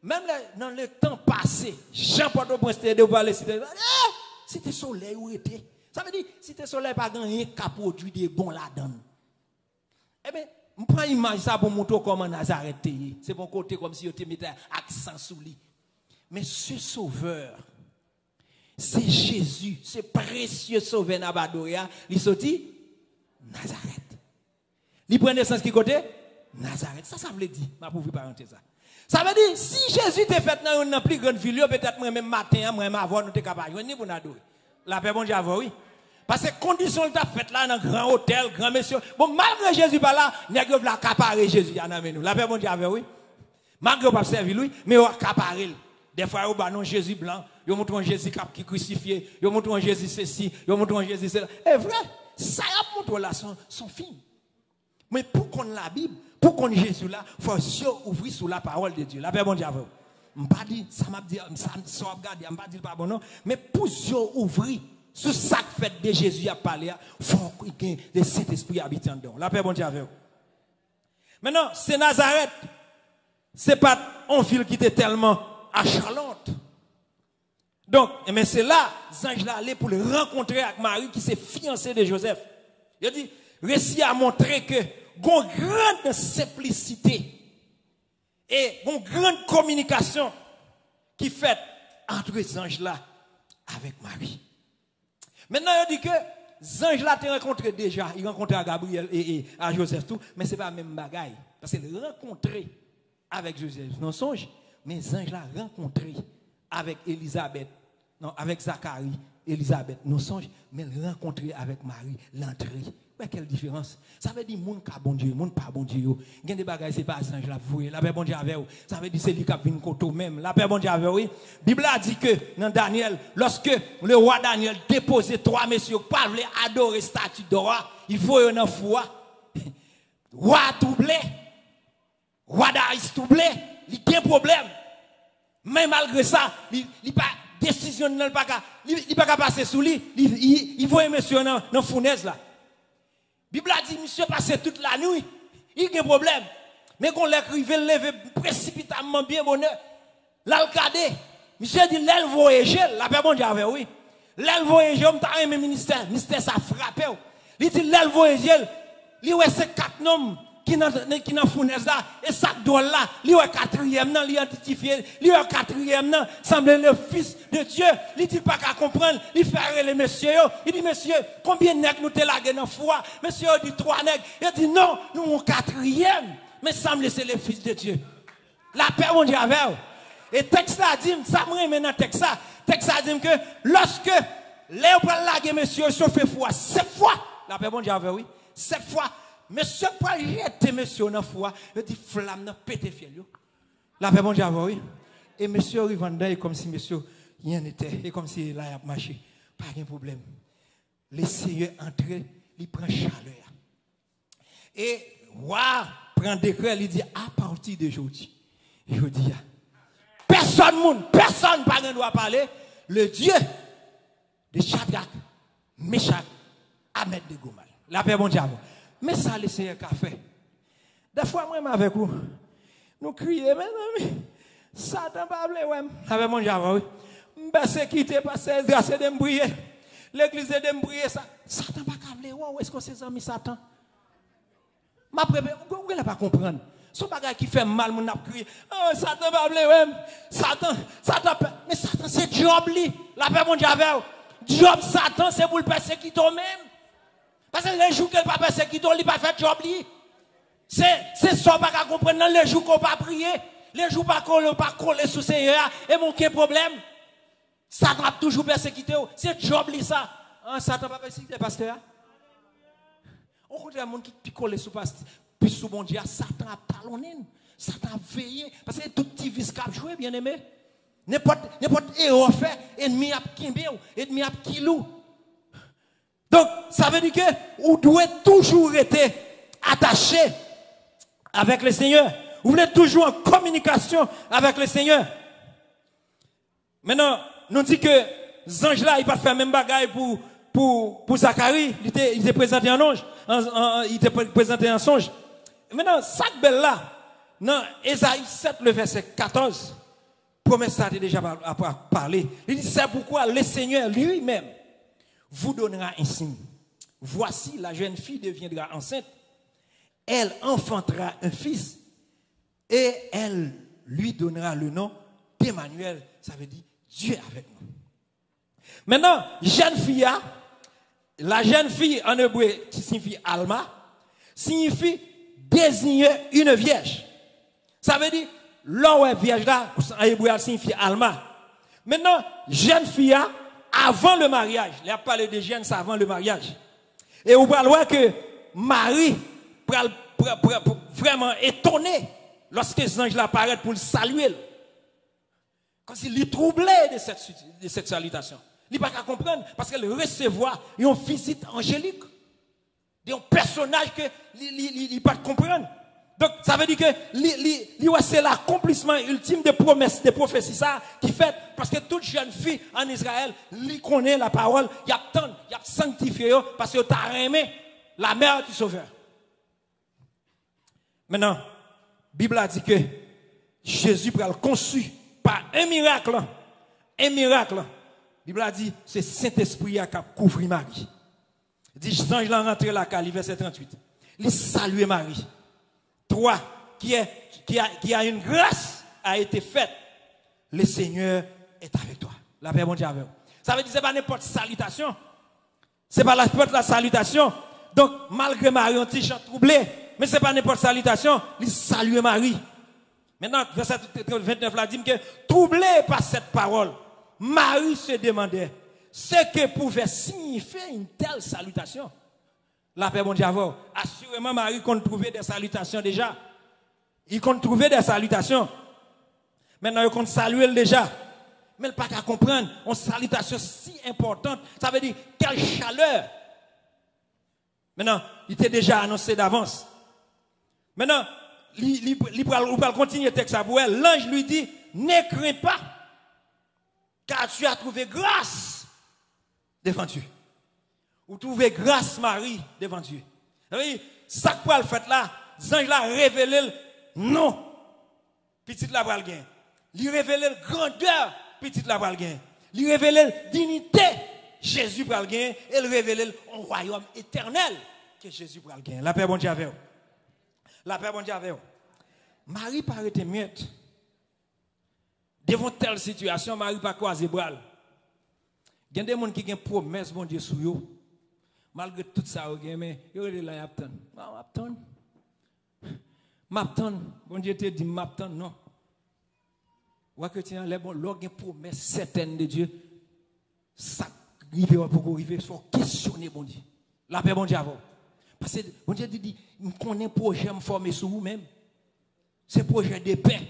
même dans le temps passé, Jean Port-au-Prince était devant les Cité Cité Soleil où était. Ça veut dire, Cité Soleil pas gagné qu'à produire des bons là-dedans. Eh bien, je prends l'image ça pour montrer comment Nazareth était. C'est mon côté comme si je mettais accent sous lui. Mais ce sauveur, c'est Jésus, ce précieux sauveur Nabadoya, il sorti Nazareth. Il prend naissance qui côté Nazareth. Ça veut dire, ma pauvre parenthèse. Ça veut dire, si Jésus t'est fait dans une plus grande ville, peut-être même matin, moi, avant, nous t'es capable de venir pour nous adorer. La paix, bon Dieu, oui. Parce que condition t'a fait là, dans un grand hôtel, grand monsieur. Bon, malgré Jésus par là, nous avons accaparé Jésus, il y en a nous. La paix, bon Dieu, oui. Malgré pas servi lui, mais on a accaparé. Des fois, on a un Jésus blanc, on montre un Jésus qui est crucifié, on montre un Jésus ceci, on montre un Jésus cela. C'est vrai, ça a montré là son film. Mais pour qu'on la Bible, pour qu'on Jésus là, il faut ouvrir sur la parole de Dieu. La paix, bon Dieu, je ne pas dit, ça m'a dit, ça regarde, je ne pas dit pas bon non, mais pour ouvrir sur ça fait de Jésus à parler, il faut qu'il y ait le Saint-Esprit habitant dedans. La paix, bon Dieu, maintenant, c'est Nazareth. Ce n'est pas une ville qui était tellement achalante. Donc, mais c'est là, les anges là allaient pour le rencontrer avec Marie qui s'est fiancée de Joseph. Il a dit, récit a montré que, une grande simplicité Et une grande communication qui fait entre les anges là avec Marie. Maintenant, il dit que les anges là t'ont rencontré déjà. Ils rencontré à Gabriel et à Joseph tout, mais ce n'est pas la même bagaille. Parce que rencontrer avec Joseph, non songe, mais les anges là rencontré avec Élisabeth, non, avec Zacharie, Élisabeth, non songe, mais rencontrer avec Marie, l'entrée. Mais quelle différence? Ça veut dire moun ka bon Dieu, moun pas bon Dieu. Il y a des bagages, c'est pas ange là, vous la paix bon Dieu avec vous. Ça veut dire c'est lui qui vient koto même. La paix bon Dieu avec vous. Bible a dit que dans Daniel, lorsque le roi Daniel déposait 3 messieurs qui voulaient adorer statue de roi, il faut y en foi. Roi troublé, roi Darius troublé, il y a un problème. Mais malgré ça, il pas décision il pas passer sous lui, il voit monsieur dans fournaise là. Bible a dit, monsieur passé toute la nuit, il y a un problème. Mais qu'on l'écrivait, lever précipitamment bien bonheur. Là, le cadet, monsieur dit, l'aile voyager, la paix bon Dieu avec oui. L'aile voyager, on t'a aimé ministère ça frappé. Il dit, l'aile voyager, il y a ces 4 noms qui n'ont fournaise là, et ça doit là, il y a 4e, il y a identifié, il y a 4e, semble le fils de Dieu, il dit pas qu'à comprendre, il fait les messieurs, il dit, monsieur, combien de nègres nous te lagué dans la foi? Monsieur, il dit 3 nègres, il dit non, nous sommes 4e, mais semble c'est le fils de Dieu. La paix, mon Dieu, avec vous. Et texte a dit, ça me remet dans texte a dit que lorsque les gens lagué monsieur, sauf foi, 7 fois, la paix, mon Dieu, avec oui, 7 fois, monsieur pas jeter monsieur dans foi, il dit flamme dans pété fiel. La paix bon Dieu oui. Et monsieur arrive comme si monsieur rien n'était et comme si là il a marché. Pas de problème. Le Seigneur entre, il prend chaleur. Et waouh, prend décret, il dit à partir d'aujourd'hui. Je dis personne pas ne doit parler le Dieu de Shadrach, Meshach, Abednego. La paix bon Dieu. Mais ça, le Seigneur a fait. Des fois, moi, avec vous, nous crions, mais Satan pas blé, ouais. Avec mon Java, oui. M'baisse quitter parce que grâce de m'briller. L'église de m'briller, ça. Satan pas blé, ouais, où est-ce que c'est amis Satan? Ma prépa, vous ne pas comprendre. Son bagage qui fait mal, mon a crié. Oh, Satan pas blé, ouais. Satan, mais Satan, c'est Job, lui. La paix, mon Java. Job, Satan, c'est pour le persécuter même. Parce que les jours qu'elle ne peut pas persécuter, il ne peut pas faire job. C'est ça qu'on ne comprend pas. Les jours qu'on ne peut pas prier, les jours qu'on ne peut pas coller sous Seigneur, et mon problème. Satan a toujours persécuté. C'est job ça. Satan ne peut pas persécuter pasteur. On connaît un monde qui colle sous pasteur. Puis sous bon Dieu, Satan a talonné. Satan a veillé. Parce que tout petit vis cap joué, bien aimé. N'importe héros fait, ennemi a kimbe, ennemi a kilou. Donc, ça veut dire que vous devez toujours être attaché avec le Seigneur. Vous voulez toujours en communication avec le Seigneur. Maintenant, nous dit que les anges là, ils ne peuvent pas faire même bagaille pour Zacharie. Il était présenté en ange. Il était présenté en songe. Maintenant, cette belle là, dans Ésaïe 7, le verset 14, promesse ça a déjà parlé. Il dit, c'est pourquoi le Seigneur lui-même vous donnera un signe. Voici, la jeune fille deviendra enceinte. Elle enfantera un fils. Et elle lui donnera le nom d'Emmanuel. Ça veut dire Dieu avec nous. Maintenant, la jeune fille en hébreu qui signifie Alma, signifie désigner une vierge. Ça veut dire, l'on est vierge là, en hébreu elle signifie Alma. Maintenant, jeune fille avant le mariage. Il a parlé de jeunes avant le mariage. Et vous pouvez voir que Marie vraiment étonné lorsque les anges apparaissent pour le saluer. Comme s'il est troublé de cette salutation. Il n'a pas qu'à comprendre parce qu'elle recevoir une visite angélique. Un personnage que il n'a pas de comprendre. Donc, ça veut dire que c'est l'accomplissement ultime des promesses, des prophéties ça, qui fait, parce que toute jeune fille en Israël, lui connaît la parole, il y a sanctifié, parce que tu as aimé la mère du Sauveur. Maintenant, la Bible a dit que Jésus va le conçu par un miracle. Un miracle. La Bible a dit, c'est Saint-Esprit qui a couvert Marie. Il dit, les anges l'ont rentré la caille, verset 38. Il salue Marie. 3, qui a une grâce a été faite. Le Seigneur est avec toi. La paix, bon Dieu, avec vous. Ça veut dire que ce n'est pas n'importe salutation. Ce n'est pas n'importe la salutation. Donc, malgré Marie, on t-shirt troublé, mais ce n'est pas n'importe salutation, il salue Marie. Maintenant, verset 29 là dit que, troublé par cette parole, Marie se demandait ce que pouvait signifier une telle salutation. La paix, bon Dieu, avec vous. Assurément, Marie compte trouver des salutations déjà. Il compte trouver des salutations. Maintenant, il compte saluer déjà. Mais il n'a pas qu'à comprendre. Une salutation si importante, ça veut dire quelle chaleur. Maintenant, il était déjà annoncé d'avance. Maintenant, il va continuer le texte à vous. L'ange lui dit, ne crains pas, car tu as trouvé grâce devant Dieu. Ou trouvé grâce, Marie, devant Dieu. Ça veut dire, ça que le fait là, l'ange l'a révélé, non, petite la bral gain. Il révèle grandeur, petite la bral gain. Il révèle dignité, Jésus bral gain. Et il révèle un royaume éternel que Jésus bral gain. La paix, bon Dieu, avec vous. La paix, bon Dieu, avec vous. Marie paraît muette. Devant telle situation, Marie pas croiser bras. Il y a des gens qui ont une promesse, bon Dieu, sur eux. Malgré tout ça, mais ils sont là, M'attend. Bon Dieu te dit, m'attend, non. Ou que tiens, les bons, une promesse certaine de Dieu, ça arrive pour arriver, il faut questionner, bon Dieu. La paix, bon Dieu, avant. Parce que bon Dieu dit, qu'on a un projet me former sur vous-même. C'est un projet de paix.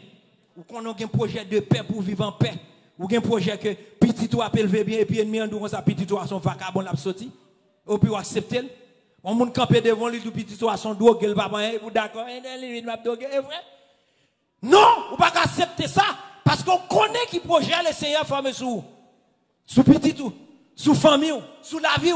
Ou qu'on a un projet de paix pour vivre en paix. Ou un projet que petit toi peut lever bien et puis ennemi en dehors ça petit toi son vagabond l'a sorti. Ou puis accepter. On monde camper devant lui du petit toi son drogue le papa vous d'accord il m'a drogué est vrai? Non, ou pas accepter ça parce qu'on connaît qui projet le Seigneur former sous petit tout, sous famille, sous la vie.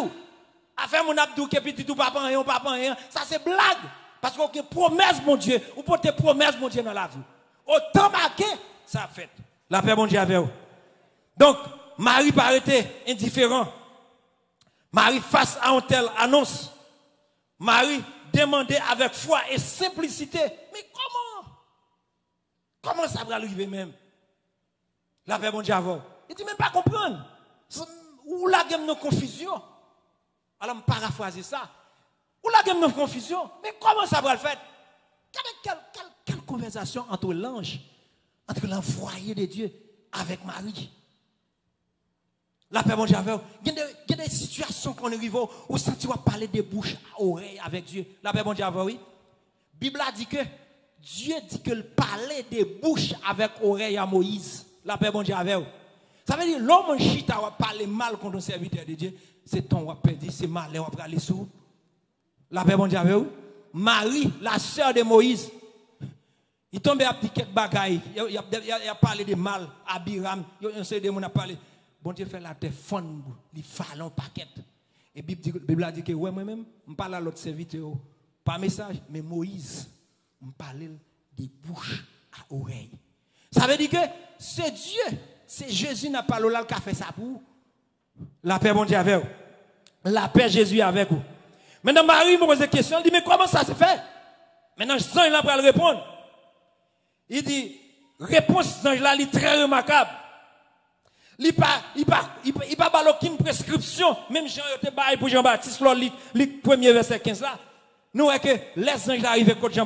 Afin mon abdou que petit tout papa rien, ça c'est blague parce qu'on a promesse mon Dieu, ou pour tes promesses mon Dieu dans la vie. Autant marqué, ça fait. La paix mon Dieu avec vous. Donc, Marie paraît indifférent. Marie, face à une telle annonce, Marie demandait avec foi et simplicité, mais comment ça va arriver même? La paix mon Dieu avec vous. Il dit même pas comprendre. Ou la gamme de confusion. Alors, je paraphrase ça. Ou la gamme de confusion. Mais comment ça va le faire? Quelle conversation entre l'ange, entre l'envoyé de Dieu avec Marie? La paix, mon Dieu, il y a des situations qu'on arrive où ça tu vas parler de bouche à oreille avec Dieu. La paix, mon Dieu, oui. La Bible a dit que Dieu dit que le parlait de bouche avec oreille à Moïse. La paix, mon Dieu, ça veut dire l'homme chita va parler mal contre un serviteur de Dieu. C'est ton va perdu, c'est mal, on va aller sous. La paix, mon Dieu, Marie, la sœur de Moïse, il tombe à petit quelques bagailles. Il a parlé de mal à Biram. Il a parlé. Bon Dieu fait la terre fond, il fallait un paquet. Et la Bible a dit que ouais, moi-même, je parle à l'autre serviteur, pas message, mais Moïse, je parle des bouches à oreille. Ça veut dire que c'est Dieu, c'est Jésus n'a pas l'olal qui a fait ça pour vous. La paix, bon Dieu, avec vous. La paix, Jésus avec vous. Maintenant, Marie me pose une question, elle dit, mais comment ça se fait? Maintenant, Jean, il a pas le répondre. Il dit, réponse d'ange là, il est très remarquable. Il pas aucune prescription. Même Jean était bail pour Jean-Baptiste, le premier verset 15 là. Nous, que les anges arrivent contre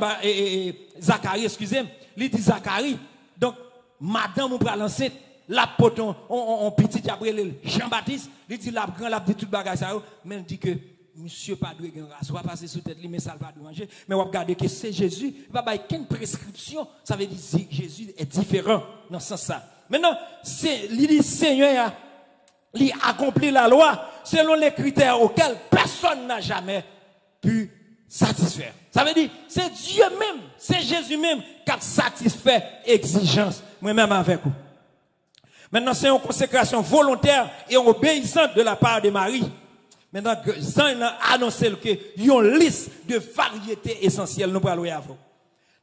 Zacharie, excusez-moi, il dit Zacharie. Donc, madame, on va lancer la poton, on petit Gabriel, Jean-Baptiste, il dit la grand, la dit toute bagaille ça, mais il dit que monsieur pas de grâce, on va passer sous tête, mais ça va pas manger. Mais on va regarder que c'est Jésus, il va pas aucune prescription. Ça veut dire que Jésus est différent dans ce sens-là. Maintenant, il dit Seigneur, il accomplit la loi selon les critères auxquels personne n'a jamais pu satisfaire. Ça veut dire, c'est Dieu même, c'est Jésus même qui a satisfait l'exigence. Moi-même avec vous. Maintenant, c'est une consécration volontaire et obéissante de la part de Marie. Maintenant, Jean a annoncé qu'il y a une liste de variétés essentielles. Nous parlons avant.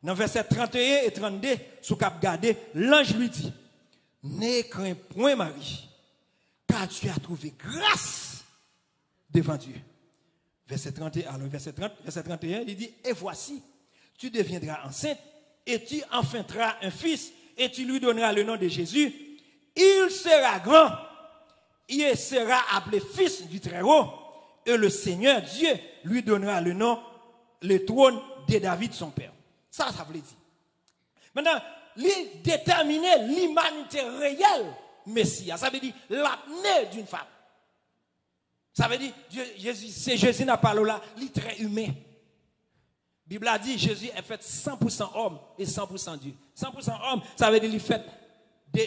Dans verset 31 et 32, sous cap gardé, l'ange lui dit, ne crains point Marie, car tu as trouvé grâce devant Dieu. Verset 31, il dit, et voici, tu deviendras enceinte et tu enfanteras un fils, et tu lui donneras le nom de Jésus. Il sera grand, il sera appelé fils du Très-Haut, et le Seigneur Dieu lui donnera le nom, le trône de David son père. Ça veut dire. Maintenant, déterminer l'humanité réelle Messie. Ça veut dire l'apnée d'une femme. Ça veut dire, Jésus n'a pas là, il est très humain. La Bible a dit, Jésus est fait 100% homme et 100% Dieu. 100% homme, ça veut dire qu'il est fait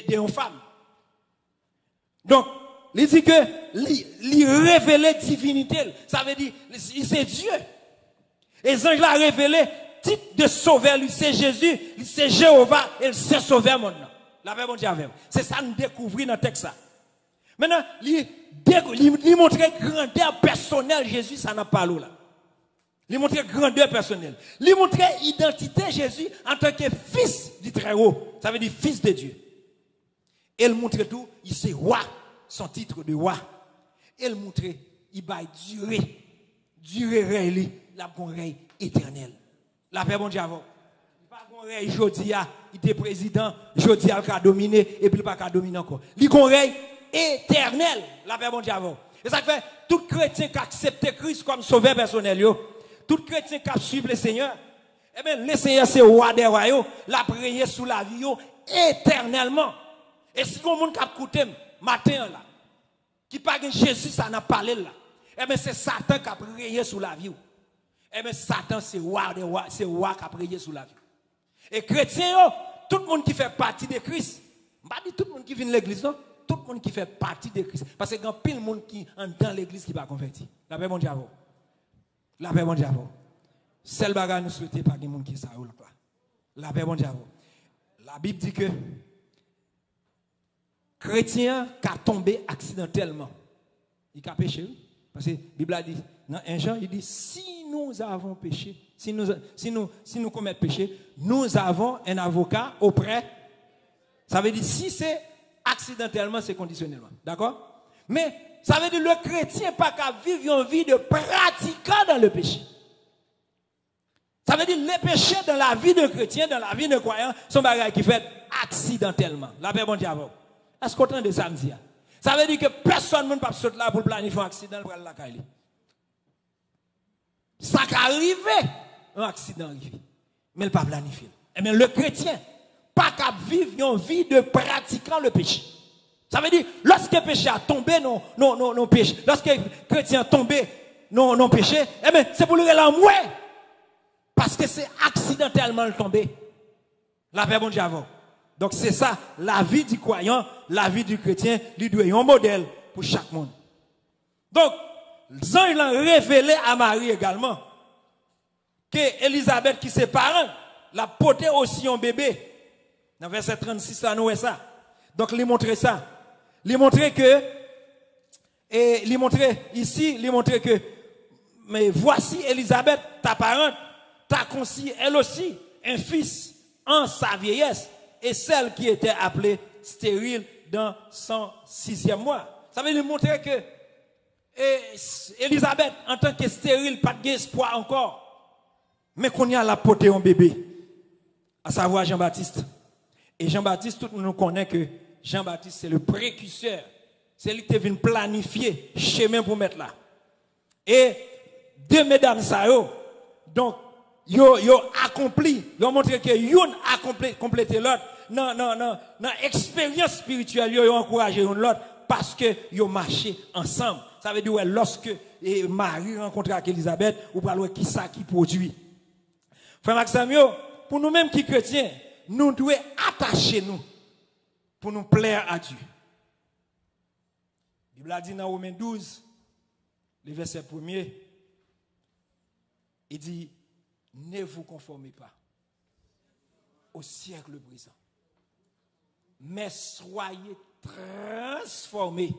de femme. Donc, il dit que il révélé divinité. Ça veut dire, c'est Dieu. Et les anges l'ont révélé, titre de sauveur, lui c'est Jésus, c'est Jéhovah, et c'est sauveur mon nom. La paix, mon Dieu, c'est ça nous découvrir dans le texte. Maintenant, il montre grandeur personnelle, Jésus, ça n'a pas l'eau là. Il montre grandeur personnelle. Il montre identité, Jésus, en tant que fils du Très-Haut. Ça veut dire fils de Dieu. Et il montre tout, il c'est roi, son titre de roi. Et il montre, il va durer règne, la règne éternelle. La paix, mon Dieu, avant. Pas qu'on règne aujourd'hui, il était président, aujourd'hui, il a dominé, et puis il n'a pas dominer encore. Il a règne éternel. La paix, mon Dieu, avant. Et ça fait, tout chrétien qui accepte Christ comme sauveur personnel, tout chrétien qui suit le Seigneur, eh bien, le Seigneur, c'est roi des royaumes, la prière sous la vie, éternellement. Et si on monde qui a écouté, matin, là, qui parle de Jésus, ça n'a pas parlé là, eh bien, c'est Satan qui a prié sous la vie. Eh bien, Satan, c'est roi des rois, c'est roi qui a prié sous la vie. Et chrétien, tout le monde qui fait partie de Christ, je ne dis pas tout le monde qui vient de l'église, non? Tout le monde qui fait partie de Christ. Parce qu'il y a pile de monde qui est dans l'église qui va convertir. La paix, mon Dieu. La paix, mon Dieu. Seul bagage nous souhaitons pas que monde qui ça là. La paix, mon Dieu. La Bible dit que chrétien qui a tombé accidentellement, il a péché. Parce que la Bible a dit, dans 1 Jean, il dit, si nous avons péché, si nous commettons péché, nous avons un avocat auprès. Ça veut dire, si c'est accidentellement, c'est conditionnellement. D'accord? Mais ça veut dire le chrétien pas qu'à vivre une vie de pratiquant dans le péché. Ça veut dire les péchés dans la vie de chrétien, dans la vie de croyant, sont des choses qui fait accidentellement. La paix, bon diable. Est-ce qu'on entend de samedi? Ça veut dire que personne ne peut sauter là pour planifier un accident pour aller la caille. Ça qui arrive, un accident arrive. Mais il ne peut pas planifier. Et bien le chrétien, pas qu'à vivre une vie de pratiquant le péché. Ça veut dire, lorsque le péché a tombé, non péché. Lorsque le chrétien a tombé, non péché, eh bien, c'est pour lui l'envouer. Parce que c'est accidentellement tombé. La paix, bon Dieu. Donc, c'est ça, la vie du croyant, la vie du chrétien, lui doit être un modèle pour chaque monde. Donc, les anges l'ont révélé à Marie également, que Élisabeth, qui c'est parent, l'a porté aussi un bébé. Dans verset 36, là, nous, ça. Donc, il montrait ça. Il montrait que, et il montrait ici, il montrait que, mais voici Élisabeth, ta parente, t'a conçu, elle aussi, un fils en sa vieillesse, et celle qui était appelée stérile dans son 6e mois. Ça veut dire montrer que Élisabeth, en tant que stérile, pas d'espoir encore, mais qu'on y a la portée un bébé, à savoir Jean-Baptiste. Et Jean-Baptiste, tout le monde connaît que Jean-Baptiste, c'est le précurseur. C'est lui qui est venu planifier le chemin pour mettre là. Et deux mesdames, ça, donc, yo accompli, yo montré que yon a complété l'autre. Non, expérience spirituelle, yo encouragé l'autre parce que yo marché ensemble. Ça veut dire, ouais, lorsque Marie rencontre avec Elisabeth, ou parlez qui ça qui produit. Frère Maxime, pour nous-mêmes qui chrétiens, nous devons attacher nous pour nous plaire à Dieu. La Bible a dit dans Romains 12, le verset 1er, il dit, ne vous conformez pas au siècle présent, mais soyez transformés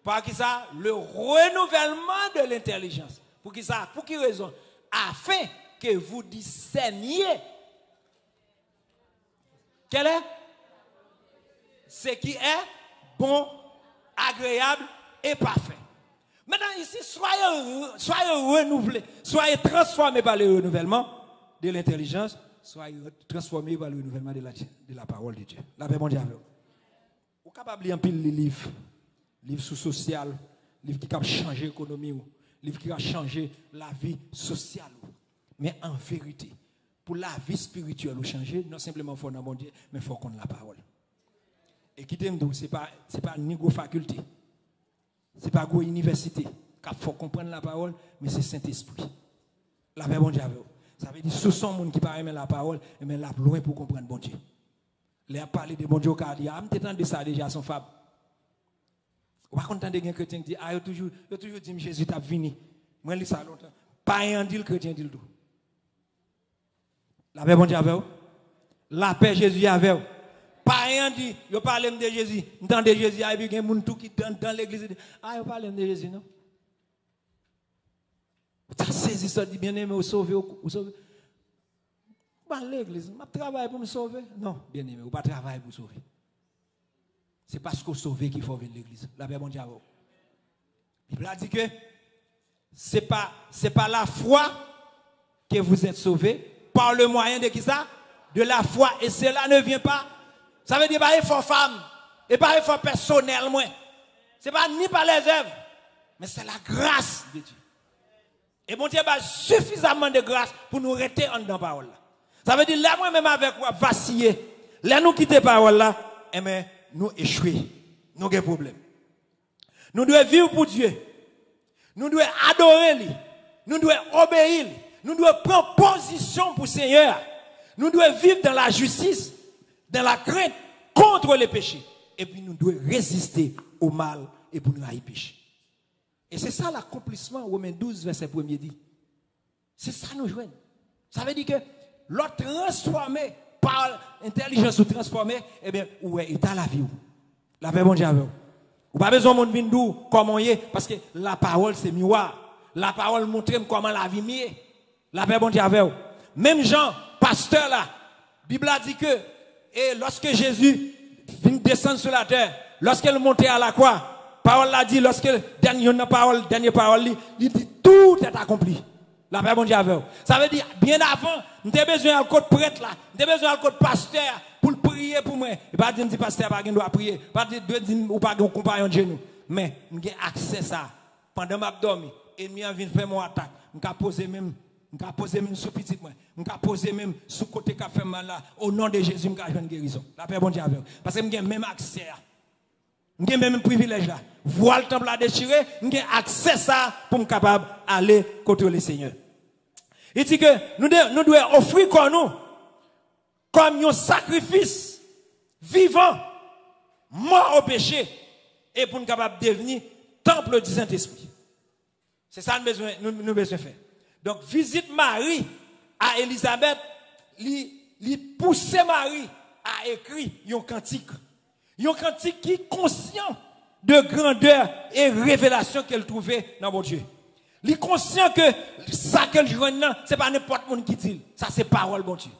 par qui ça? Le renouvellement de l'intelligence. Pour qui ça? Pour quelle raison? Afin que vous discerniez quel est ce qui est bon, agréable et parfait. Maintenant ici, soyez renouvelés, soyez transformés par le renouvellement de de l'intelligence, soyez transformés par le renouvellement de la parole de Dieu. La paix, mon Dieu. Vous êtes capable de lire un pile de livres, livres sous social, livres qui ont changé l'économie, livres qui ont changé la vie sociale. Mais en vérité, pour la vie spirituelle, changer, non simplement il faut dans mon Dieu, mais il faut qu'on ait la parole. Et qui t'aime d'où, ce n'est pas ni une faculté, ce n'est pas une université. Il faut comprendre la parole, mais c'est Saint-Esprit. La paix, bon Dieu. Ça veut dire que ce sont les gens qui parlent la parole, mais là, loin pour comprendre bon Dieu. Les a parlé de bon Dieu, car il a de ça déjà, son fab. Ou pas content de quelqu'un chrétien qui dit, ah, il a toujours dit Jésus t'a venu. Moi, je lis ça longtemps. Pas un dit le chrétien dit le tout. La paix, bon Dieu, avec vous. La paix, Jésus avec vous. Pas un dit, il parle de Jésus. Dans de Jésus, il y a des gens qui dans l'église. Ah, il parle de Jésus, non? Tu as saisi ça, dit bien aimé, vous sauver, vous sauver. Pas l'église, je travaille pour me sauver. Non, bien aimé, vous pas travailler pour sauver. C'est parce que vous sauvez qu'il faut venir à l'église. La paix, bon Dieu. La Bible a dit que ce n'est pas la foi que vous êtes sauvés par le moyen de qui ça? De la foi. Et cela ne vient pas. Ça veut dire pas effort femme et pas effort personnel. Ce n'est pas ni par les œuvres, mais c'est la grâce de Dieu. Et mon Dieu a suffisamment de grâce pour nous rester en dedans la parole. Ça veut dire, là, moi-même avec vous, vaciller. Là, nous quitter la parole là, eh bien, nous échouer. Nous avons des problèmes. Nous devons vivre pour Dieu. Nous devons adorer lui. Nous devons obéir. Nous devons prendre position pour le Seigneur. Nous devons vivre dans la justice, dans la crainte contre les péchés. Et puis nous devons résister au mal et pour nous haïr péché. Et c'est ça l'accomplissement, Romains 12, verset 1er dit. C'est ça nous jouons. Ça veut dire que l'autre transformé par l'intelligence ou transformé, eh bien, ouais, il a la vie. La paix, bon Dieu. Vous n'avez pas besoin de venir d'où, comment on est, parce que la parole, c'est miroir. La parole montre comment la vie est. La paix, bon Dieu. Même Jean, pasteur là, la Bible a dit que, et lorsque Jésus vient descendre sur la terre, lorsqu'il montait à la croix, parole l'a dit, lorsque dernière parole, il dit tout est accompli. La paix, bon Dieu. Ça veut dire, bien avant, nous avons besoin d'un code prêtre là, nous avons besoin d'un code pasteur pour prier pour moi. Et pas dire que pasteur pas doit prier, pas dire ou pas un compagnon de genou. Mais nous avons accès à ça. Pendant ma dormi, ennemi vient faire mon attaque. Nous avons posé même sous petit moi. Nous avons posé même sous côté qui fait mal là. Au nom de Jésus, nous avons une guérison. La paix, bon Dieu. Parce que nous avons même accès. Nous avons même privilège là. Voir le temple à déchirer, nous avons accès à ça pour être capable d'aller contre le Seigneur. Il dit que nous devons offrir comme un sacrifice vivant, mort au péché, et pour nous capables de devenir temple du Saint-Esprit. C'est ça que nous avons besoin de faire. Donc, visite Marie à Élisabeth, lui pousser Marie à écrire un cantique. Un cantique qui est conscient de grandeur et révélation qu'elle trouvait dans mon Dieu. Il est conscient que ça qu'elle joue, ce n'est pas n'importe qui qui dit. Ça, c'est parole, bon Dieu.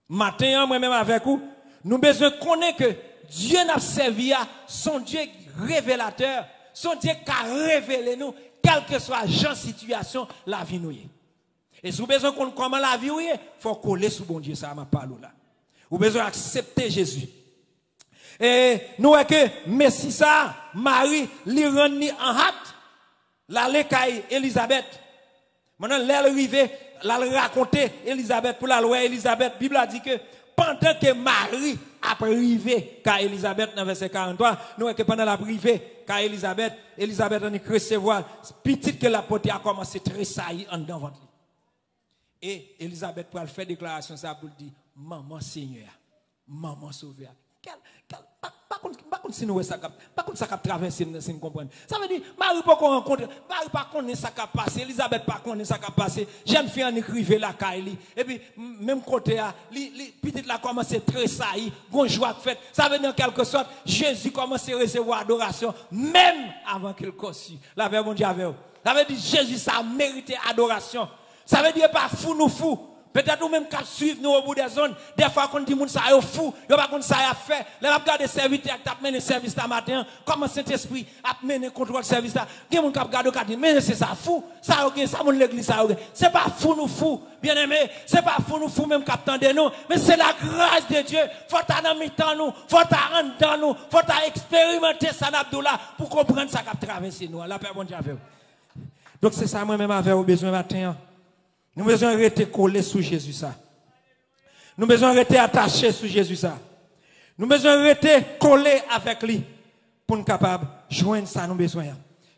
Matin, moi-même avec vous, nous avons besoin de connaître que Dieu n'a servi à son Dieu révélateur, son Dieu qui a révélé nous, quelle que soit la situation, la vie nous. Et si vous avez besoin de connaître comment la vie est, il faut coller sur bon Dieu, ça m'a parlé là. Vous avez besoin d'accepter Jésus. Et nous voyons que Messie ça, Marie, lui rend en hâte, la l'écaille Elisabeth. Maintenant, elle arrive, la raconter Elisabeth pour la loi Elisabeth. La Bible a dit que pendant que Marie a privé qu'à Elisabeth dans verset 43, nous voyons que pendant la privée qu'à Elisabeth a recevoir, petite que la pote a commencé à tressaillir en dedans ventre. Et Elisabeth pour faire déclaration ça pour dire maman Seigneur, maman Sauveur. Pas contre si nous ça pas contre ça qui traverser si nous comprenons. Ça veut dire Marie pas qu'on rencontre, Marie pas connaît ça qui a passé, Elisabeth pas connaît ça qui a passé. Jeune fille en écrivait la caille et puis même côté a petite la commencé tressaillir, gon joie de fête. Ça veut dire en quelque sorte Jésus commence à recevoir adoration même avant qu'il conçu. La paix mon Dieu avec vous. Ça veut dire Jésus ça a mérité adoration. Ça veut dire pas fou nous fou. Peut-être nous-mêmes qui suivons nous au bout des zones. Des fois, quand on dit que ça est fou, il n'y a pas de ça à faire. Les regarder le serviteur qui a mené le service ce matin, comment Saint-Esprit a mené le contrôle service là. Il y a des gens qui regardent et disent, mais c'est ça fou. Ça a ça l'église, ça a c'est pas fou nous fou. Bien aimé, c'est pas fou nous fou même qui attendent nous. Mais c'est la grâce de Dieu. Faut être dans mi-temps nous. Faut être en dans nous. Faut être expérimenter ça Abdoula pour comprendre ça qui a traversé nous. La paix bon Dieu avec vous. Donc c'est ça moi-même avec au besoin matin. Nous avons besoin de rester collés sous Jésus ça. Nous avons besoin de rester attachés sous Jésus ça. Nous avons besoin de rester collés avec lui pour nous capables de joindre ça nous besoin.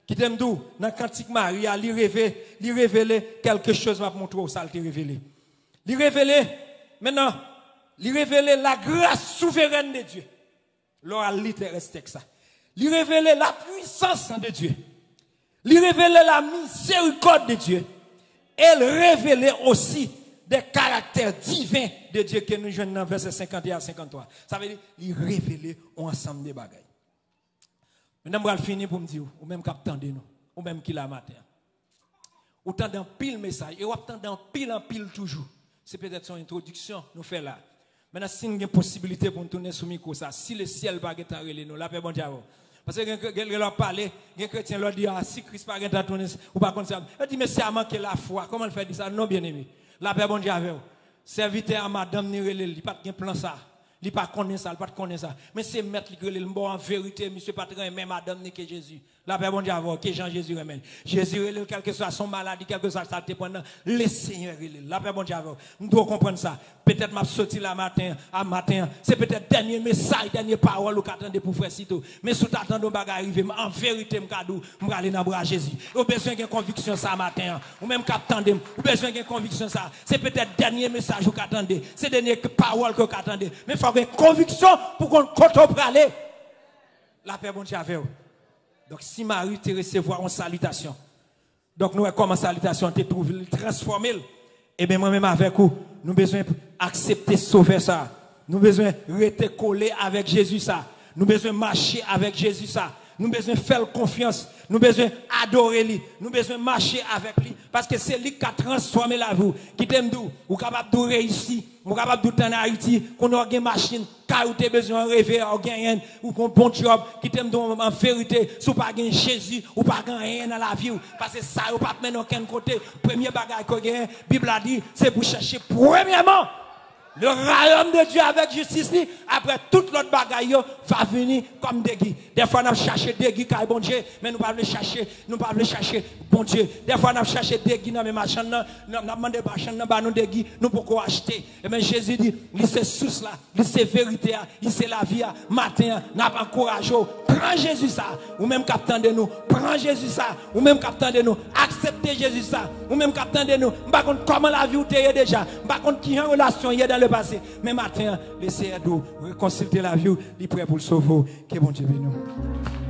Qui t'aime d'où dans Cantique Marie, lui révéler quelque chose va montrer où ça te révéler. Lui révéler maintenant, lui révéler la grâce souveraine de Dieu. L'oral littéraire c'est ça. Lui révéler la puissance de Dieu. Lui révéler la miséricorde de Dieu. Elle révélait aussi des caractères divins de Dieu que nous jouons dans verset 51 à 53. Ça veut dire, il révélait ensemble des bagailles. Maintenant, je vais finir pour me dire, ou même captain de nous, ou même qui l'a matin. Ou tant d'un pile message, et ou tant d'un pile en pile toujours. C'est peut-être son introduction, nous fait là. Maintenant, si nous avons une possibilité pour nous tourner sous micro, ça, si le ciel va être enrélé, nous, la paix, bon Dieu. Parce que quelqu'un leur parle, les chrétiens leur disent, si Christ pas être tourné, ou pas comme ça. Elle dit, mais c'est à manquer la foi. Comment elle fait ça? Non, bien aimé. La paix, bon Dieu, avec vous. Serviteur à madame, il n'y a pas de plan ça. Il pas connaît ça, il pas connaît ça. Mais c'est maître qui le bon en vérité, monsieur pas très même madame ni que Jésus. La paix bon Dieu avoir que Jean Jésus remède. Jésus quel que soit son maladie, quel que soit ça pendant le Seigneur la paix bon Dieu avoir. Nous devons comprendre ça. Peut-être m'a sorti la matin, à matin, c'est peut-être dernier message, dernière parole que attendez pour frère Sito. Mais sous t'attendre bagarre arriver en vérité m'kadou, m'aller dans bras Jésus. Ou besoin de conviction ça matin, ou même qu'attendez, ou besoin de conviction ça. C'est peut-être dernier message que attendez, c'est dernière parole que attendez. Mais faut une conviction pour qu'on compte aller. La paix bon Dieu avec vous. Donc si Marie te recevoir une salutation. Donc nous comme salutation te trouve transformer. Et bien moi-même avec vous, nous besoin accepter sauver ça. Nous besoin rester collé avec Jésus ça. Nous besoin marcher avec Jésus ça. Nous besoin faire confiance. Nous besoin adorer lui. Nous besoin marcher avec lui. Parce que c'est lui qui a transformé la vie. Qui t'aime d'où? Ou capable de réussir. Ou capable de t'en Haïti. Qu'on a une machine. Car ou t'as besoin de rêver. Ou gagner. Ou qu'on bon job. Qui t'aime d'où en vérité. Si ou pas gagner Jésus. Ou pas gagner rien dans la vie. Parce que ça ou pas mettre aucun côté. Premier bagage qu'on gagne. Bible a dit. C'est pour chercher premièrement le royaume de Dieu avec justice, après toute l'autre bagaille va venir comme des guides. Des fois, nous cherchons des guides car bon Dieu, mais nous ne pouvons pas chercher, bon Dieu. Des fois, nous cherchons des guides dans mes machins, nous demandons des machins, nous des guides, nous pouvons acheter. Et bien Jésus dit, il c'est source là, il c'est vérité, il c'est la vie, matin, n'a pas courage. Prends Jésus ça, ou même captain de nous, prends Jésus ça, ou même captain de nous, acceptez Jésus ça, ou même captain de nous, par contre, comment la vie ou t'es déjà, par contre, qui en relation y est dans le passé. Mais matin, laissez nous réconcilier la vie, il est prêt pour le sauver. Que bon Dieu bénisse nous.